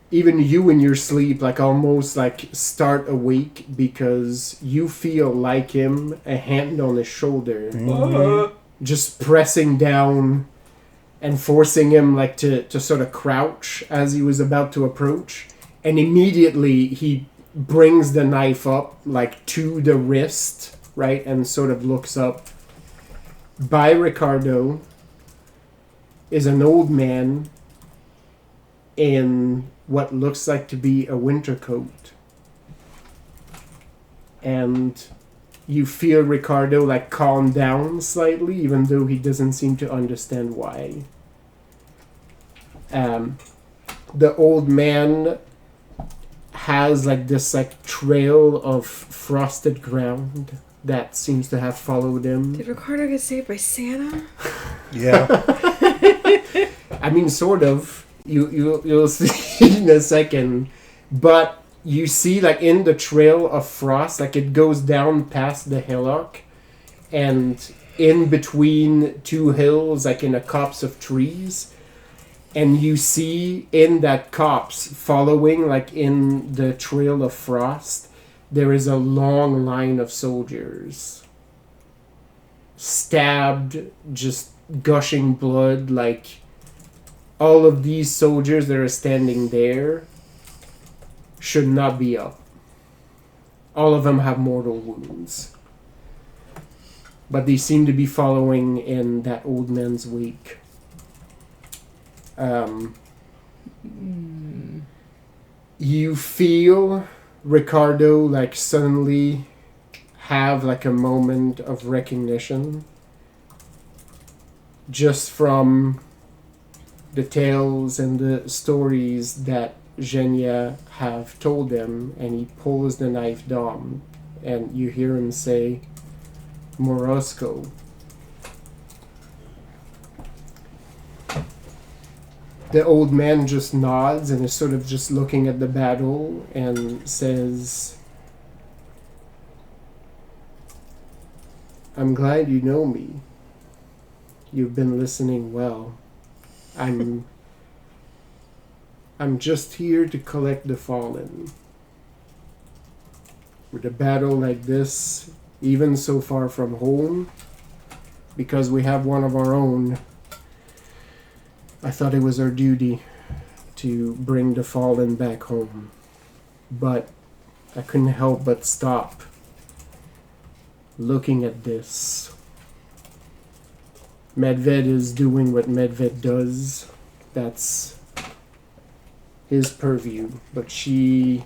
even you in your sleep like almost like start awake, because you feel like him, a hand on his shoulder, just pressing down and forcing him like to sort of crouch as he was about to approach, and immediately he brings the knife up like to the wrist, right, and sort of looks up. By Ricardo is an old man in what looks like to be a winter coat, and you feel Ricardo like calm down slightly, even though he doesn't seem to understand why. The old man has like this like trail of frosted ground that seems to have followed him. Did Ricardo get saved by Santa? Yeah. I mean, sort of. You'll see in a second, but you see like in the trail of frost, like it goes down past the hillock, and in between two hills, like in a copse of trees. And you see in that copse, following like in the trail of frost, there is a long line of soldiers. Stabbed, just gushing blood. Like all of these soldiers that are standing there should not be up. All of them have mortal wounds. But they seem to be following in that old man's wake. You feel Ricardo like suddenly have like a moment of recognition just from the tales and the stories that Zhenya have told him, and he pulls the knife down and you hear him say, Morosco. The old man just nods and is sort of just looking at the battle and says, I'm glad you know me. You've been listening well. I'm just here to collect the fallen. With a battle like this, even so far from home, because we have one of our own, I thought it was our duty to bring the fallen back home. But I couldn't help but stop looking at this. Medved is doing what Medved does. That's his purview. But she's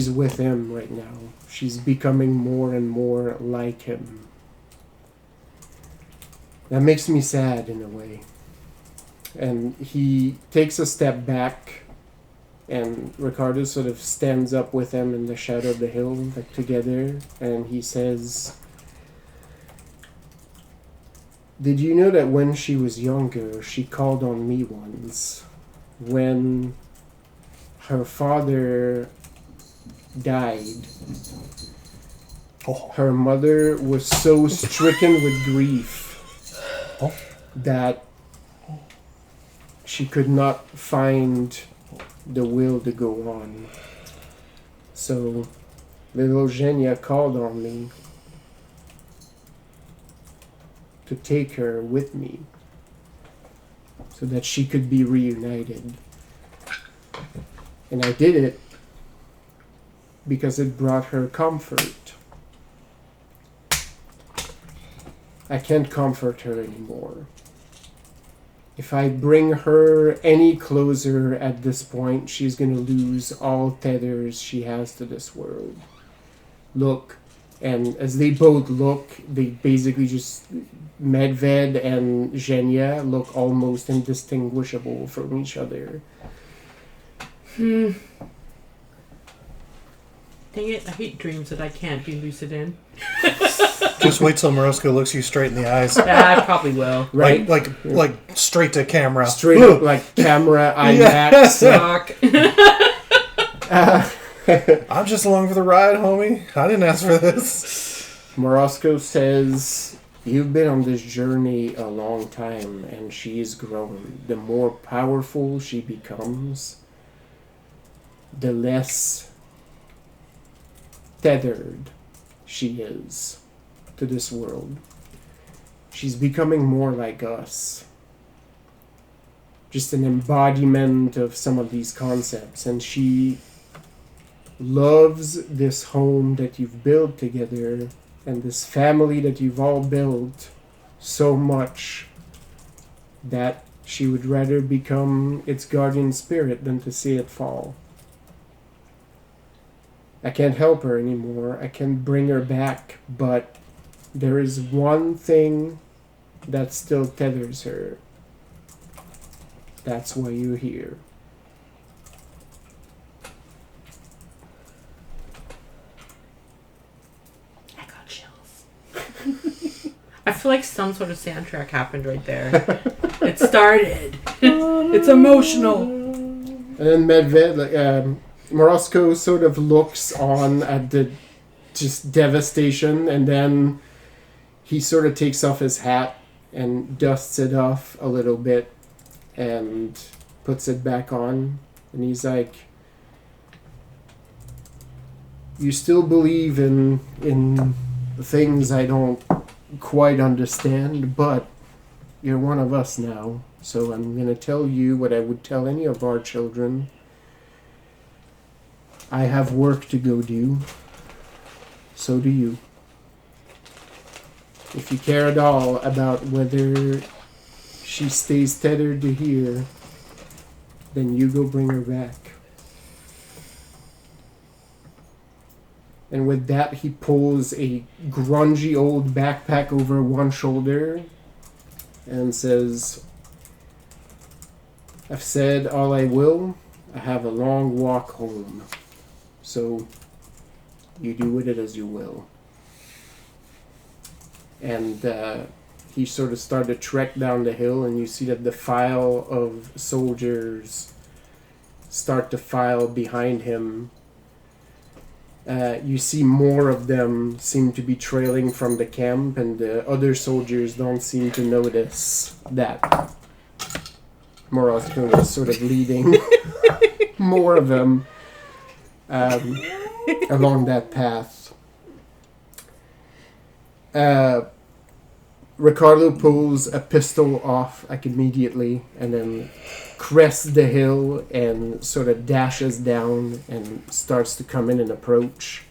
with him right now. She's becoming more and more like him. That makes me sad in a way. And he takes a step back, and Ricardo sort of stands up with him in the shadow of the hill, like together, and he says, did you know that when she was younger, she called on me once? When her father died, her mother was so stricken with grief that she could not find the will to go on. So little Zhenya called on me to take her with me so that she could be reunited. And I did it because it brought her comfort. I can't comfort her anymore. If I bring her any closer at this point, she's going to lose all tethers she has to this world. Look. And as they both look, they basically just... Medved and Zhenya look almost indistinguishable from each other. Dang it, I hate dreams that I can't be lucid in. Just wait till Morosco looks you straight in the eyes. Yeah, I probably will. Right? Like straight to camera. Straight up like camera, IMAX. Suck. I'm just along for the ride, homie. I didn't ask for this. Morosco says, you've been on this journey a long time, and she's grown. The more powerful she becomes, the less tethered she is to this world. She's becoming more like us. Just an embodiment of some of these concepts, and she loves this home that you've built together and this family that you've all built so much that she would rather become its guardian spirit than to see it fall. I can't help her anymore. I can't bring her back, but there is one thing that still tethers her. That's why you're here. I got chills. I feel like some sort of soundtrack happened right there. It started. It's emotional. And then Medved, Morosco sort of looks on at the just devastation, and then he sort of takes off his hat and dusts it off a little bit and puts it back on. And he's like, you still believe in things I don't quite understand, but you're one of us now. So I'm going to tell you what I would tell any of our children. I have work to go do. So do you. If you care at all about whether she stays tethered to here, then you go bring her back. And with that, he pulls a grungy old backpack over one shoulder and says, I've said all I will. I have a long walk home. So you do with it as you will. And he sort of started to trek down the hill, and you see that the file of soldiers start to file behind him. You see more of them seem to be trailing from the camp, and the other soldiers don't seem to notice that Morosco is sort of leading more of them along that path. Ricardo pulls a pistol off like immediately, and then crests the hill and sort of dashes down and starts to come in and approach.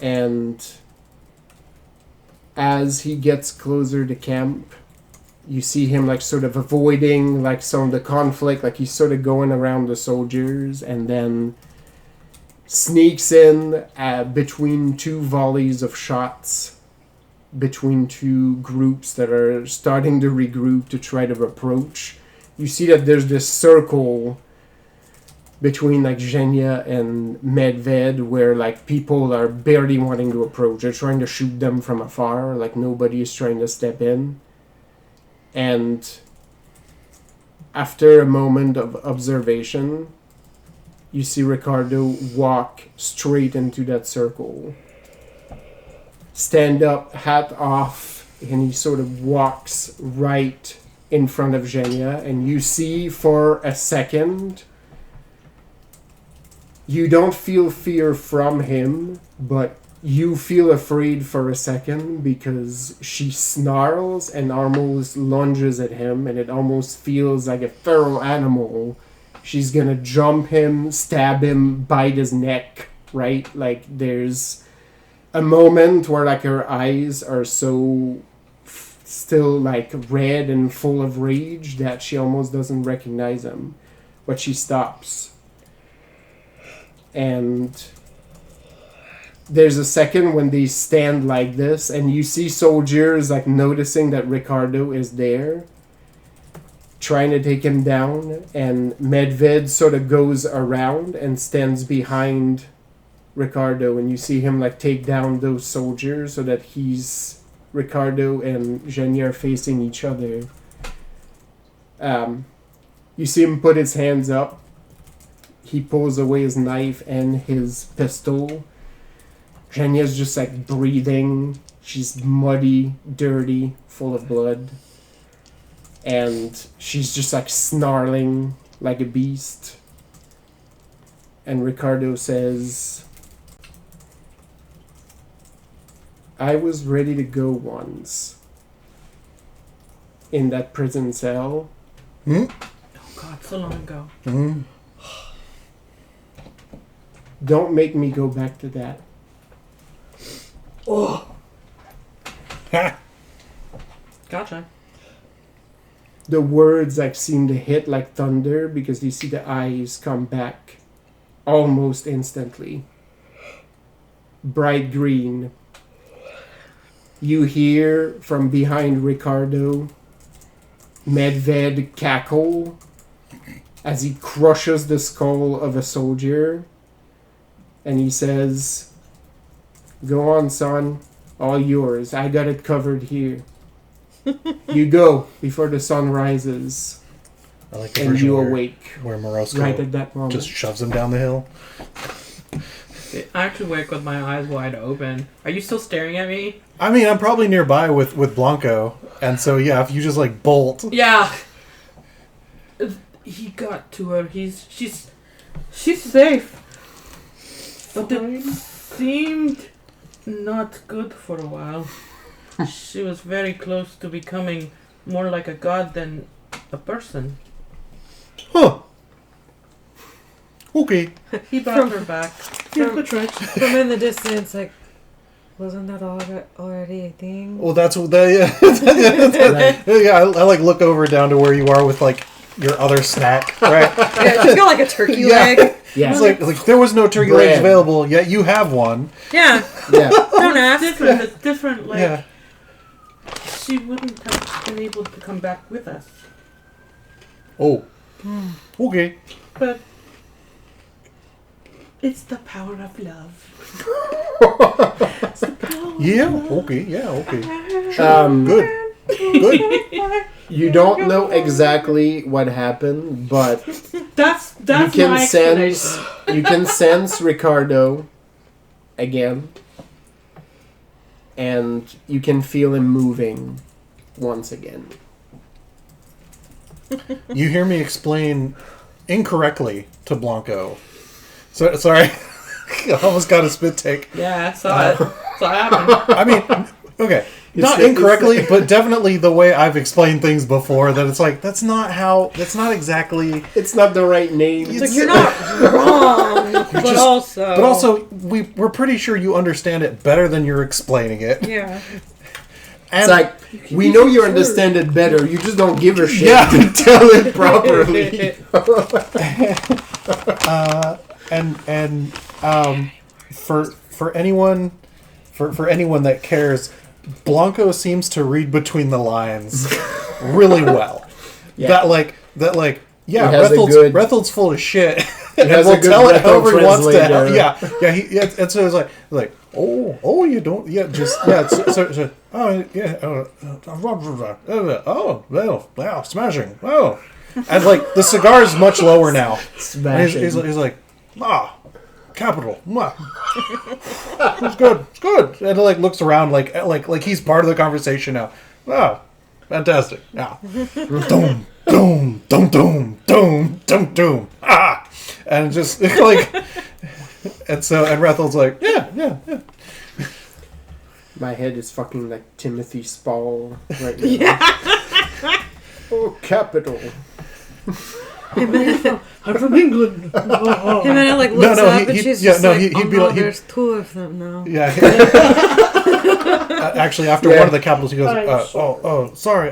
And as he gets closer to camp, you see him like sort of avoiding like some of the conflict, like he's sort of going around the soldiers, and then sneaks in between two volleys of shots between two groups that are starting to regroup to try to approach. You see that there's this circle between like Zhenya and Medved where like people are barely wanting to approach. They're trying to shoot them from afar, like nobody is trying to step in. And after a moment of observation, you see Ricardo walk straight into that circle. Stand up, hat off, and he sort of walks right in front of Zhenya, and you see for a second, you don't feel fear from him, but you feel afraid for a second because she snarls and almost lunges at him, and it almost feels like a feral animal. She's gonna jump him, stab him, bite his neck, right? Like there's a moment where like her eyes are so still like red and full of rage that she almost doesn't recognize him. But she stops. And there's a second when they stand like this, and you see soldiers like noticing that Ricardo is there, trying to take him down, and Medved sort of goes around and stands behind Ricardo, and you see him like take down those soldiers so that Ricardo and Zhenya are facing each other. You see him put his hands up. He pulls away his knife and his pistol. Zhenya's just like breathing. She's muddy, dirty, full of blood. And she's just like snarling like a beast. And Ricardo says, I was ready to go once. In that prison cell. Oh God, so long ago. Mm-hmm. Don't make me go back to that. Oh, Gotcha. The words like seem to hit like thunder because you see the eyes come back almost instantly. Bright green. You hear from behind Ricardo Medved cackle as he crushes the skull of a soldier, and he says, go on, son. All yours. I got it covered here. You go before the sun rises. I like the And version you where, awake where Morosco right at that moment. just shoves him down the hill. I actually wake with my eyes wide open. Are you still staring at me? I mean, I'm probably nearby with Blanco, and so yeah, if you just like bolt, Yeah. He got to her. She's safe. But it seemed not good for a while. She was very close to becoming more like a god than a person. huh? Okay. He brought her back. yeah, good try. From in the distance, like, wasn't that already a thing? Well, that's what they. Yeah, I like look over down to where you are with like your other snack, right? Yeah, she's got like a turkey Yeah. leg. Yeah. It's like there was no turkey Bread. legs available, yet you have one. Yeah, Yeah. don't ask. It's different. Like Yeah. she wouldn't have been able to come back with us. Oh. Okay. But it's the power of love. Yeah. Okay. Yeah. Okay. Good. Good. You don't know exactly what happened, but That's you my can explanation. sense Ricardo again, and you can feel him moving once again. You hear me explain incorrectly to Blanco. So sorry. I almost got a spit take. Yeah, I saw it. So I happened. I mean, okay. Not It's- incorrectly, but definitely the way I've explained things before, that it's like, that's not exactly... It's not the right name. It's like, you're not wrong, but just- also... But also, we're pretty sure you understand it better than you're explaining it. Yeah. And It's like, we know you understand it better, you just don't give a shit Yeah. to tell it properly. for anyone that cares, Blanco seems to read between the lines really well. Yeah. Yeah, He has a good- Rethold's full of shit. He has and a will good tell it Rethold however he wants to. translator. Yeah. And so it's like, oh, you don't, yeah, just, yeah. Oh, yeah, oh, well, smashing, oh, and like the cigar's much lower now. And he's like, capital, it's good, and he like looks around like he's part of the conversation now. Wow, fantastic. Yeah, doom, doom, doom, doom, doom, doom, doom. And just like, and Rethold's like, yeah. My head is fucking like Timothy Spall right now. Yeah. Oh, capital. I'm from England. Oh. And then it like looks up and he'd she's be just like, like, he'd oh be no, like, there's two of them now. Yeah. actually, after Yeah. one of the capitals, he goes, I'm sorry. sorry,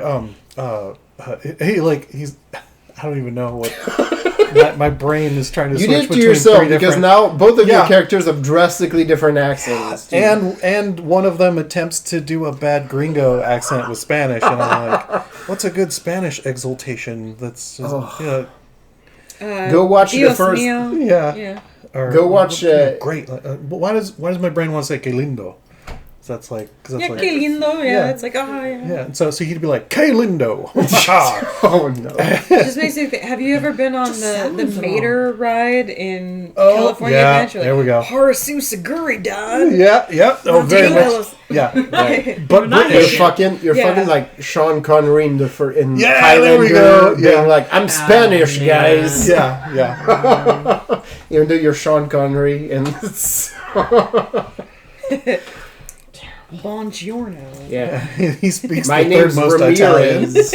he, like, he's, I don't even know what, my brain is trying to You switch did to between yourself three because different... now both of your Yeah. characters have drastically different accents. too. And one of them attempts to do a bad gringo accent with Spanish, and I'm like, what's a good Spanish exaltation that's just, Go watch the Dios first- mío. yeah. Yeah. Or, Go watch, great. Why does my brain want to say que lindo? So that's like... Cause that's Yeah, like, que lindo. Yeah, Yeah. it's like, oh, yeah. yeah, and so he'd be like, que lindo. Oh no! It just makes me think, have you ever been on the Mater ride in Oh, California yeah, Adventure? there we go. Harasu Saguri, dad. Yeah. Oh, very much. Ridiculous. Yeah. Right. But not British. You're Yeah. fucking like Sean Connery in Yeah, Highlander, there we go. being Yeah. like, I'm Spanish, man. guys. Yeah. Even though you're Sean Connery, and it's Buongiorno. yeah. He speaks My the third name's most Italian. Ramirez.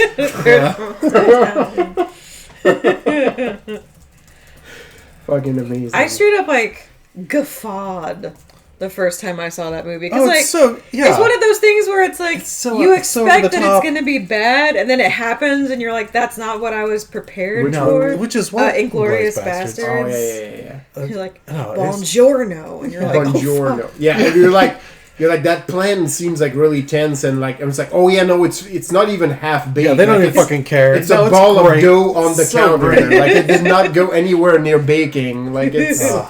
Fucking amazing. I straight up like guffawed the first time I saw that movie because Oh, like it's so... Yeah. it's one of those things where it's like It's so- you it's so over expect the that top. it's going to be bad and then it happens and you're like that's not what I was prepared for. Which is what... Inglourious Bastards. Bastards. Oh yeah. You're like No, it's- buongiorno and you're like Buongiorno. oh, fuck. Yeah, and you're like that plan seems like really tense and like I was like, oh yeah, no, it's not even half baked. Yeah, they don't Like, even fucking care. It's No, a ball of great. dough on the So counter. great. Like it did not go anywhere near baking. Like it's So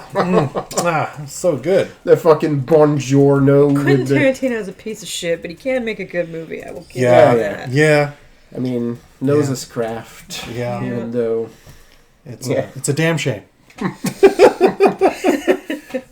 good. the fucking buongiorno Quentin with the. Tarantino is a piece of shit, but he can make a good movie. I will give Yeah. him yeah. that. Yeah. I mean, knows Yeah. his craft. Yeah. Even though It's Yeah. it's a damn shame. it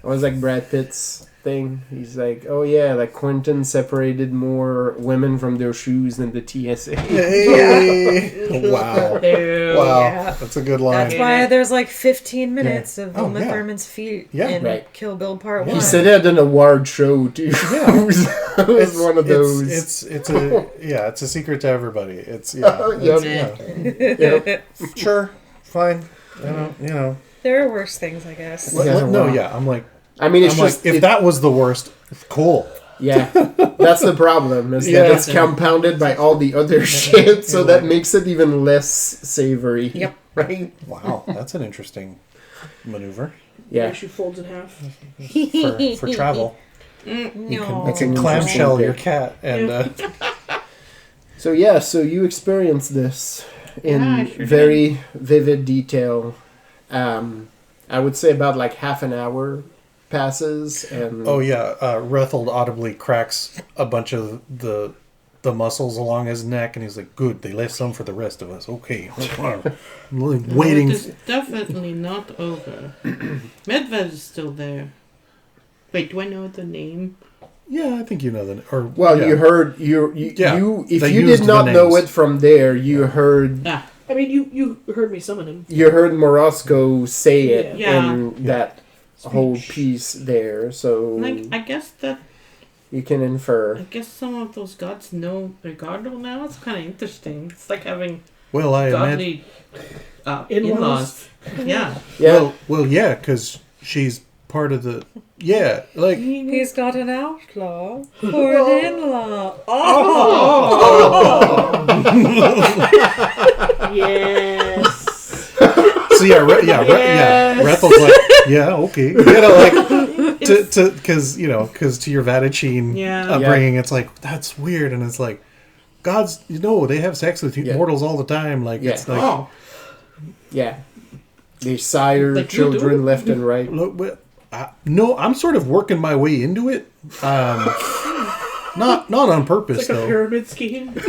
was like Brad Pitt's thing. He's like, oh yeah, like Quentin separated more women from their shoes than the TSA. Hey. Wow. Ew. Wow. Yeah. That's a good line. That's why there's like 15 minutes of Oh, Uma yeah. Thurman's feet Yeah. in Right. Kill Bill Part Yeah. 1. He said it at an award show too. Yeah. it was one of those. It's a secret to everybody. It's Yep. Yep. Sure, fine. You know. There are worse things, I guess. Yeah, No, wow. yeah. I'm like, I mean, it's just if that was the worst, cool. yeah, that's the problem. Is Yeah. that it's compounded by all the other shit, so that makes it even less savory. Yep. Right. Wow, that's an interesting maneuver Yeah. She folds in half. for travel. No. You That's can an clamshell interesting your pick. cat and So yeah, so you experienced this in Yeah, I sure very vivid detail. I would say about like half an hour passes, and oh yeah, Rethel audibly cracks a bunch of the muscles along his neck, and he's like, "Good, they left some for the rest of us." Okay, I'm waiting. It is definitely not over. Medved is still there. Wait, do I know the name? Yeah, I think you know that. Or well, yeah. you heard you Yeah, if they you used did the not know names. it from there, you heard Ah, I mean, you heard me summon him. Morosco say it Yeah. in that whole piece there, so like I guess you can infer. I guess some of those gods know Ricardo now. It's kind of interesting. It's like having Well, I imagine. godly In-laws. in-laws. Yeah. Yeah, Well, yeah, because she's part of the. Yeah, like. He's got an outlaw for an in-law. Oh! Yes. So yeah, Rethel's like, yeah, okay, you know, like because to your Vadachine Yeah. upbringing, it's like that's weird, and it's like gods, they have sex with Yeah. mortals all the time, like Yeah. it's like Oh, yeah. They sire Like you children do? left and right. look, no, I'm sort of working my way into it, not on purpose It's like a though. pyramid scheme. was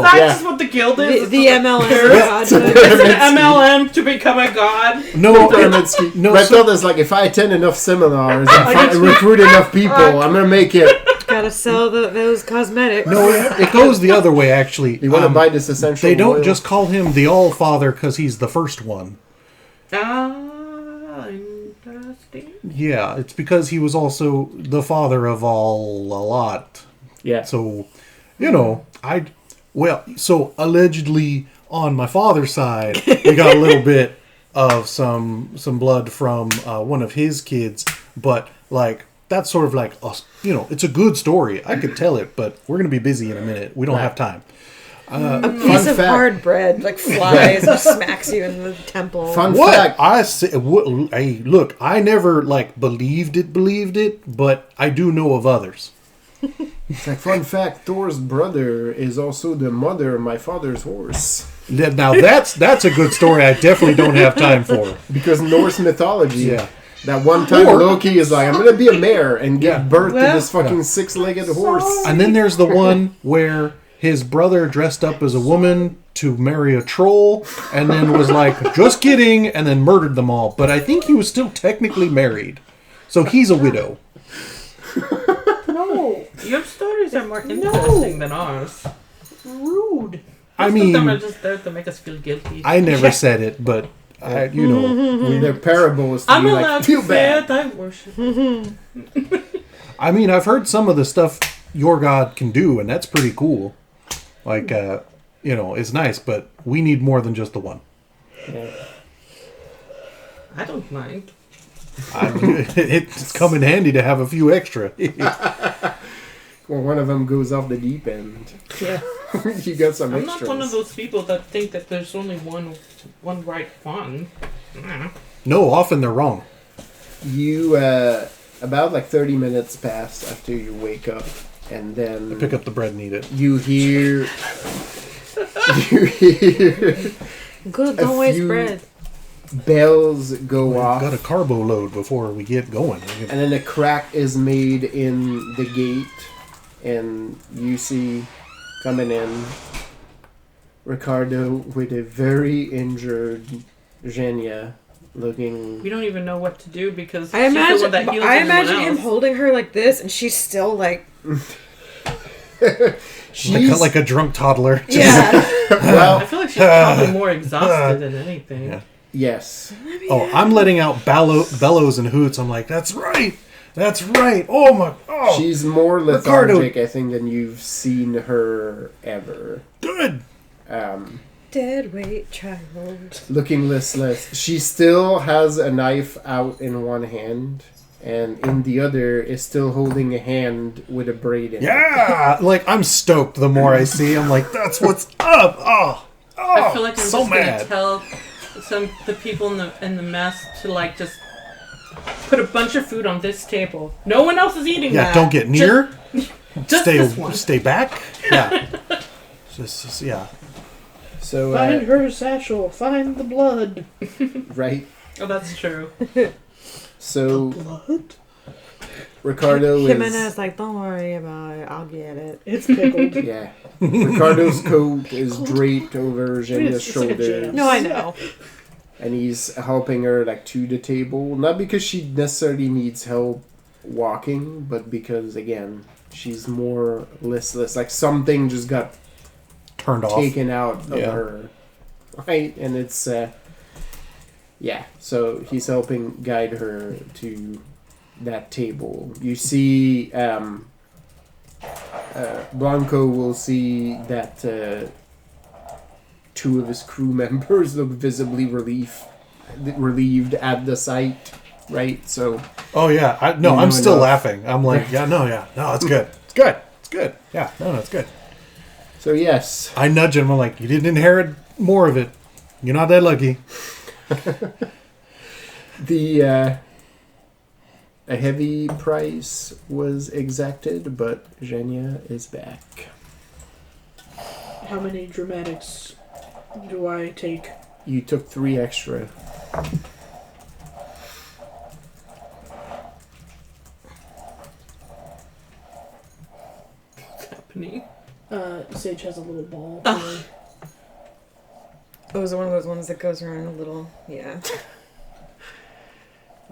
that yeah. just what the guild is? The MLM It's an MLM to become a god. No, Pyramid scheme. no, Right so- now, there's like if I attend enough seminars and recruit enough people, I'm gonna make it. Gotta sell those cosmetics. no, it goes the other way actually. You want to buy this essential? They don't oil? just call him the All Father because he's the first one. Ah, interesting. Yeah, it's because he was also the father of all a lot. Yeah. So, so allegedly on my father's side, we got a little bit of some blood from one of his kids, but like that's sort of like, it's a good story. I could tell it, but we're going to be busy in a minute. We don't have time. A piece of fact. hard bread like flies and smacks you in the temple. Fun What? fact. Hey, look, I never, like, believed it, but I do know of others. It's like, fun fact, Thor's brother is also the mother of my father's horse. Now, that's a good story I definitely don't have time for. Because Norse mythology, Yeah. that one time Or- Loki is like, I'm going to be a mare and give Yeah. birth to Well- this fucking six-legged horse. And then there's the one where his brother dressed up as a woman to marry a troll, and then was like, just kidding, and then murdered them all. But I think he was still technically married. So he's a widow. No, Your stories are more interesting than ours. rude. I Most of them are mean, just there to make us feel guilty. I never said it, but, Their parables to I'm be allowed like, to feel say bad. it, I worship. I mean, I've heard some of the stuff your god can do, and that's pretty cool. Like, it's nice, but we need more than just the one. I don't mind. It's come in handy to have a few extra. Well, one of them goes off the deep end. Yeah. You got some I'm extras. not one of those people that think that there's only one right one. Nah. No, often they're wrong. You, about like 30 minutes pass after you wake up, and then Pick up the bread and eat it. you hear... you hear Good, a don't waste few- bread. bells go We've off. got a carbo load before we get going. And then a crack is made in the gate, and you see coming in Ricardo with a very injured Zhenya looking. We don't even know what to do because I she's the one imagine, that heals I everyone imagine him else. holding her like this, and she's still like, She's Like a drunk toddler. yeah. I well, feel like she's probably more exhausted than anything. Yeah. yes. Oh, I'm letting out bellows and hoots. I'm like, that's right. That's right. Oh my. Oh, She's more Ricardo. lethargic, I think, than you've seen her ever. good. Dead weight child. Looking listless. She still has a knife out in one hand, and in the other is still holding a hand with a braid in it. Yeah. Like, I'm stoked the more I see. I'm like, that's what's up. Oh. I feel like I'm so just gonna mad. tell the people in the mess to like just put a bunch of food on this table. No one else is eating Yeah, that. don't get near. Just this one. Stay back. Yeah. just yeah. So, Find her satchel. Find the blood. right. Oh, that's true. So, Blood? Ricardo is... Jimena's like, don't worry about it, I'll get it. It's pickled. Yeah. Ricardo's coat is draped over Zhenya's It's like a shoulders. jam. No, I know. And he's helping her, like, to the table. Not because she necessarily needs help walking, but because, again, she's more listless. Like, something just got Turned off. taken out of Yeah. her. Right? And it's, yeah. So he's helping guide her to that table. You see, Blanco will see that two of his crew members look visibly relieved at the sight, right? So Oh yeah. You I'm know still enough. laughing. I'm like, no, it's good. It's good. It's good. Yeah, no, it's good. yes, I nudge him. I'm like, you didn't inherit more of it. You're not that lucky. the a heavy price was exacted, but Zhenya is back. How many dramatics do I take? You took 3 extra. What's happening? Sage has a little ball. It was one of those ones that goes around a little, yeah.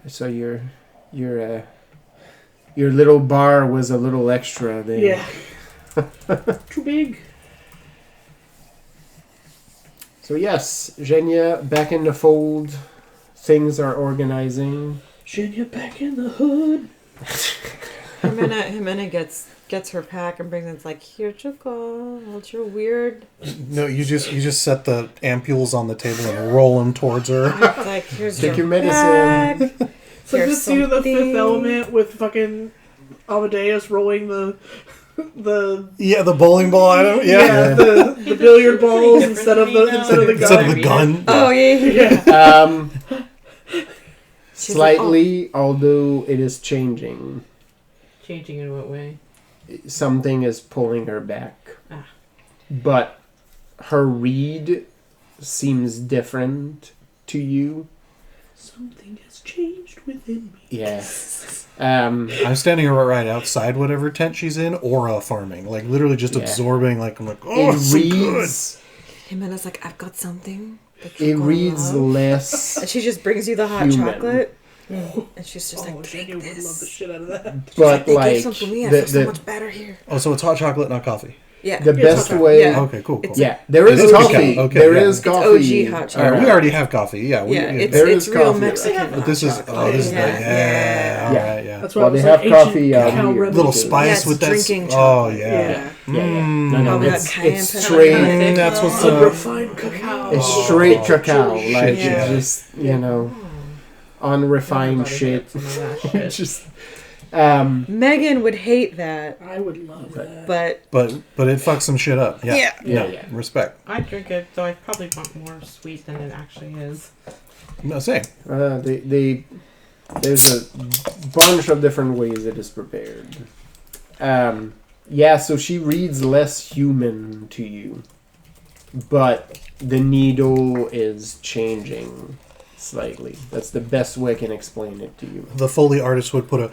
So your little bar was a little extra there. Yeah. Too big. So yes, Zhenya back in the fold. Things are organizing. Zhenya back in the hood. Jimena gets her pack and brings it. It's like, here you go. What's your weird? No, you just set the ampules on the table and roll them towards her. It's like, here's Take your pack. medicine. It's like Here's this scene of the Fifth something. Element with fucking Amadeus rolling the Yeah, the bowling ball item. Yeah. the billiard balls instead of the gun. Instead of the gun. Oh yeah. Yeah. She's Slightly, although it is changing. Changing in what way? Something is pulling her back. Ah. But her read seems different to you. Something has changed within me. Yeah. I'm standing right outside whatever tent she's in, aura farming. Like, literally just Yeah. absorbing, like, I'm like, oh, It it's so good. reads. Jimena's like, I've got something. that It you're gonna reads love." less. And she just brings you the hot human. chocolate. And she's just Oh, like, Zhenya drink would love the this. shit out of that. But They like gave some to me. I the, feel so the, much better here. Oh, so it's hot chocolate, not coffee. Yeah. the Yeah, best okay. way. Yeah. Okay, cool. It's cool. Yeah, there It is is coffee. okay, There yeah. is It's coffee. OG hot All chocolate. right, we already have coffee. Yeah, Yeah, it's There is real coffee. Mexican. But this is hot this is chocolate. the Yeah. all Yeah. right, yeah. That's why Well, it was they like have coffee ancient out cow here. remedy. Little Yeah, spice it's with that. drinking Oh chocolate. yeah. Yeah. Mm. No, Probably it's got cayenne it's pepper. straight. Mm, that's what's Unrefined cacao. It's straight cacao. Shit, Like yeah. it's just unrefined Everybody shit. hates some of that shit. Just Megan would hate that, I would love that. but But it fucks some shit up. Yeah. Yeah. Yeah, No, yeah. Respect. I drink it, though I probably want more sweet than it actually is. No, saying. they there's a bunch of different ways it is prepared. Yeah, so she reads less human to you, but the needle is changing slightly. That's the best way I can explain it to you. The Foley artist would put a.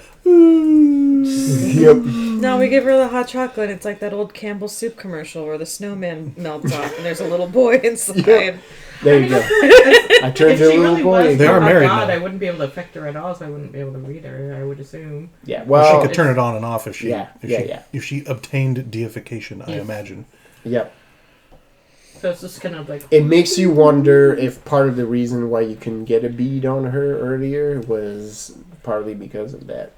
Yep. no, we give her the hot chocolate. It's like that old Campbell soup commercial where the snowman melts off and there's a little boy inside. Yep. There you go. I turned If to a she little really boy. was They are a married god, now. I wouldn't be able to affect her at all, so I wouldn't be able to read her, I would assume. Yeah, Well, well, she could turn it on and off if she. Yeah, If yeah, she, yeah. If she obtained deification, I Yeah. imagine. yep. So it's just kind of like... It makes you wonder if part of the reason why you couldn't get a bead on her earlier was partly because of that.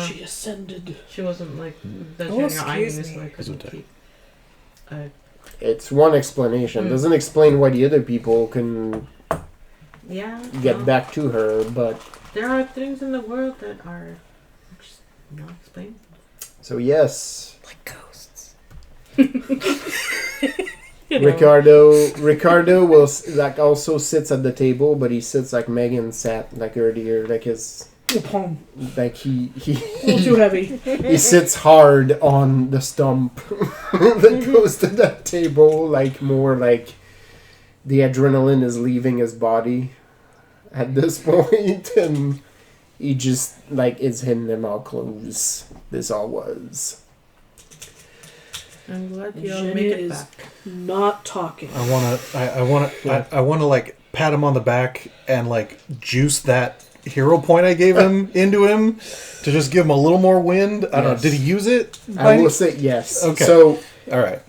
She ascended. She wasn't like the Oh, Zhenya I knew, excuse so me. I couldn't Gesundheit. keep... It's one explanation. Doesn't explain why the other people can yeah, get no. back to her, but There are things in the world that are just not explained. so yes, Like ghosts. You know. Ricardo will like also sits at the table, but he sits like Megan sat like earlier, like his Palm. like he A little too heavy. he sits hard on the stump that goes to that table, like more like the adrenaline is leaving his body at this point, and he just like it's hitting him all close. This all was. I'm glad you all Zhenya make it is back. not talking. I wanna like pat him on the back and like juice that hero point I gave him into him to just give him a little more wind. I don't know. Yes. Did he use it? I will say yes. Okay. So All right.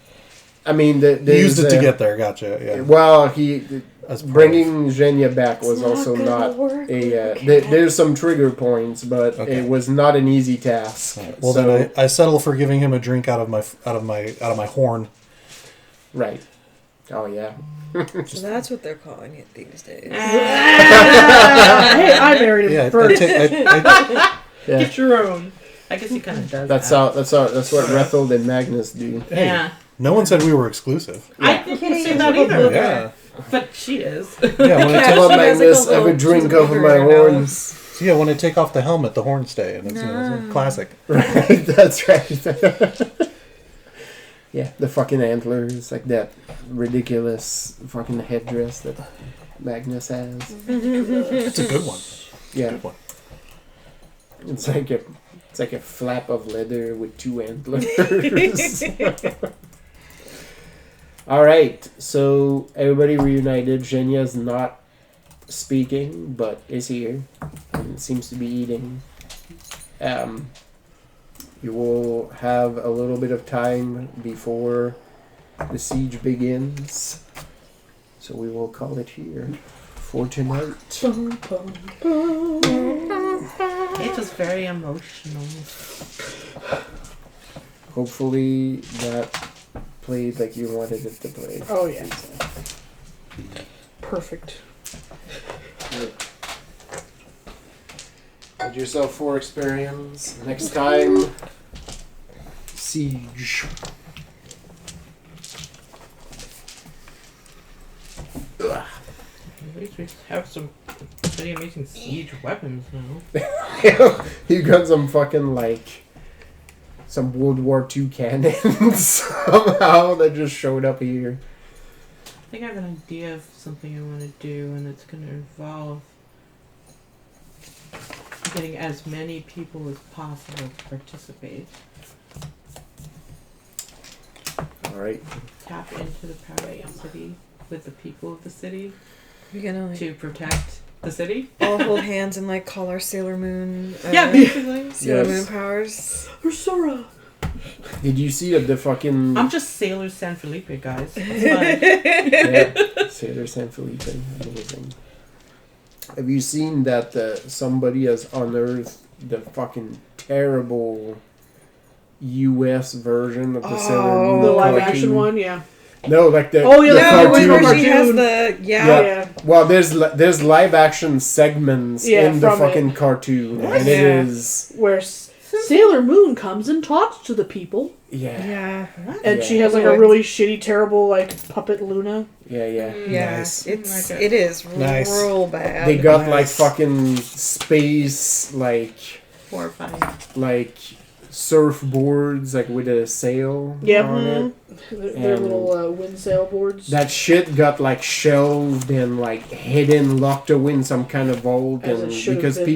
I mean, He used it to get there. Gotcha. Yeah. Well, he That's part bringing Zhenya back was It's not also gonna not work, a. okay. There's some trigger points, but Okay. it was not an easy task. Well, So- then I settle for giving him a drink out of my horn. Right. Oh yeah. So that's what they're calling it these days. Hey, I married him Yeah. first. Yeah. Get your own. I guess he kind of does. That's that. that's what Rethel and Magnus do. Yeah. No one said we were exclusive. I didn't say that either. Yeah. But she is. Yeah. When I Come take, on, she has, like, Magnus, a have a little- drink she's a over booger my in her horns. house. so yeah, when I take off the helmet, the horns stay, and it's, it's a classic. Right, that's right. Yeah, the fucking antlers, like that ridiculous fucking headdress that Magnus has. It's a good one. Yeah, Good one. it's like a flap of leather with two antlers. All right, so everybody reunited. Zhenya's not speaking, but is here and seems to be eating. You will have a little bit of time before the siege begins, so we will call it here for tonight. It was very emotional. Hopefully that played like you wanted it to play. Oh, yeah. Perfect. Add yourself 4 experience. Next time, siege. Ugh. At least we have some pretty amazing siege weapons now. You got some fucking like some World War II cannons somehow that just showed up here. I think I have an idea of something I want to do, and it's going to involve getting as many people as possible to participate. Alright. Tap into the power of the city with the people of the city We're gonna like to protect the city. all hold hands and like call our Sailor Moon. Yeah, basically. Sailor Yes. Moon powers. Or Sora. Did you see that the fucking I'm just Sailor San Felipe, guys. It's fine. yeah, Sailor San Felipe, amazing. Have you seen that somebody has unearthed the fucking terrible US version of the Sailor Moon The live cartoon? action one, yeah. No, like the Oh, yeah, the the Yeah, cartoon. where she has Cartoon. the Yeah. Well, there's live action segments Yeah, in the from fucking it. cartoon, What? and it Yeah. is Where Sailor Moon comes and talks to the people. yeah. Yeah. And she Yeah. has like a really shitty, terrible like puppet Luna. Yeah. Yeah. Nice. It's Like it is Nice. real bad. They got like Nice. fucking space Horrifying. like surfboards like with a sail Yep. on it. Their And little wind sail boards. That shit got like shelved and like hidden, locked away in some kind of vault, As it and should have because been.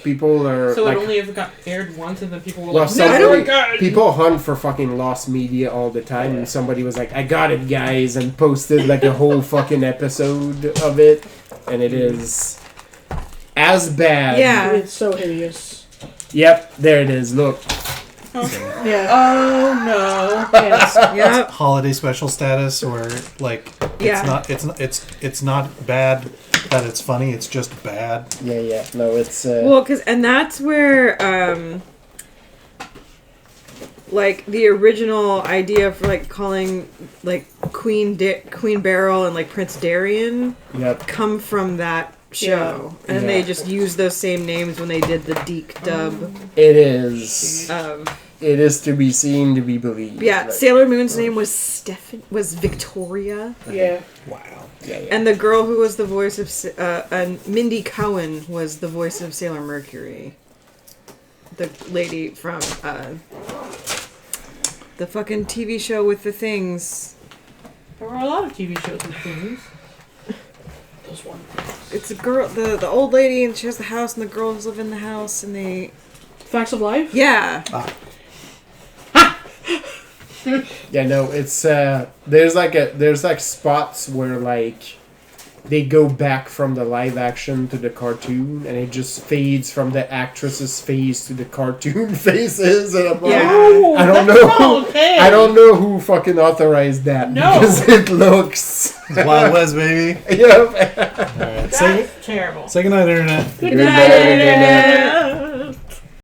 people are So like, it only ever got aired once, and then people were well, like, somebody- "No, God!" people hunt for fucking lost media all the time, and somebody was like, "I got it, guys," and posted like a whole fucking episode of it, and it is as bad. Yeah. It's so hideous. Yep, there it is. Look. Yeah. Oh no! Yes. Yep. Holiday special status, or like Yeah. it's not bad that it's funny. It's just bad. Yeah. No, it's Well, and that's where like the original idea for like calling like Queen Beryl and like Prince Darien yep. come from that show, and they Yeah. just used those same names when they did the Deke dub It is. of It is to be seen, to be believed. yeah. Right. Sailor Moon's name was Victoria, Yeah. Wow. Yeah. and the girl who was the voice of and Mindy Cohen was the voice of Sailor Mercury, the lady from the fucking TV show with the things. There were a lot of TV shows with things. Those one. It's a girl, the old lady, and she has the house, and the girls live in the house, and they Facts of Life. yeah. Yeah, no, it's there's like spots where like they go back from the live action to the cartoon, and it just fades from the actress's face to the cartoon faces, and I'm like, Yeah. I don't That's know. not okay. I don't know who fucking authorized that No. because it looks. Wild West, baby. Yep. All right. Say That's terrible. goodnight, internet. Good Good night. night, Internet.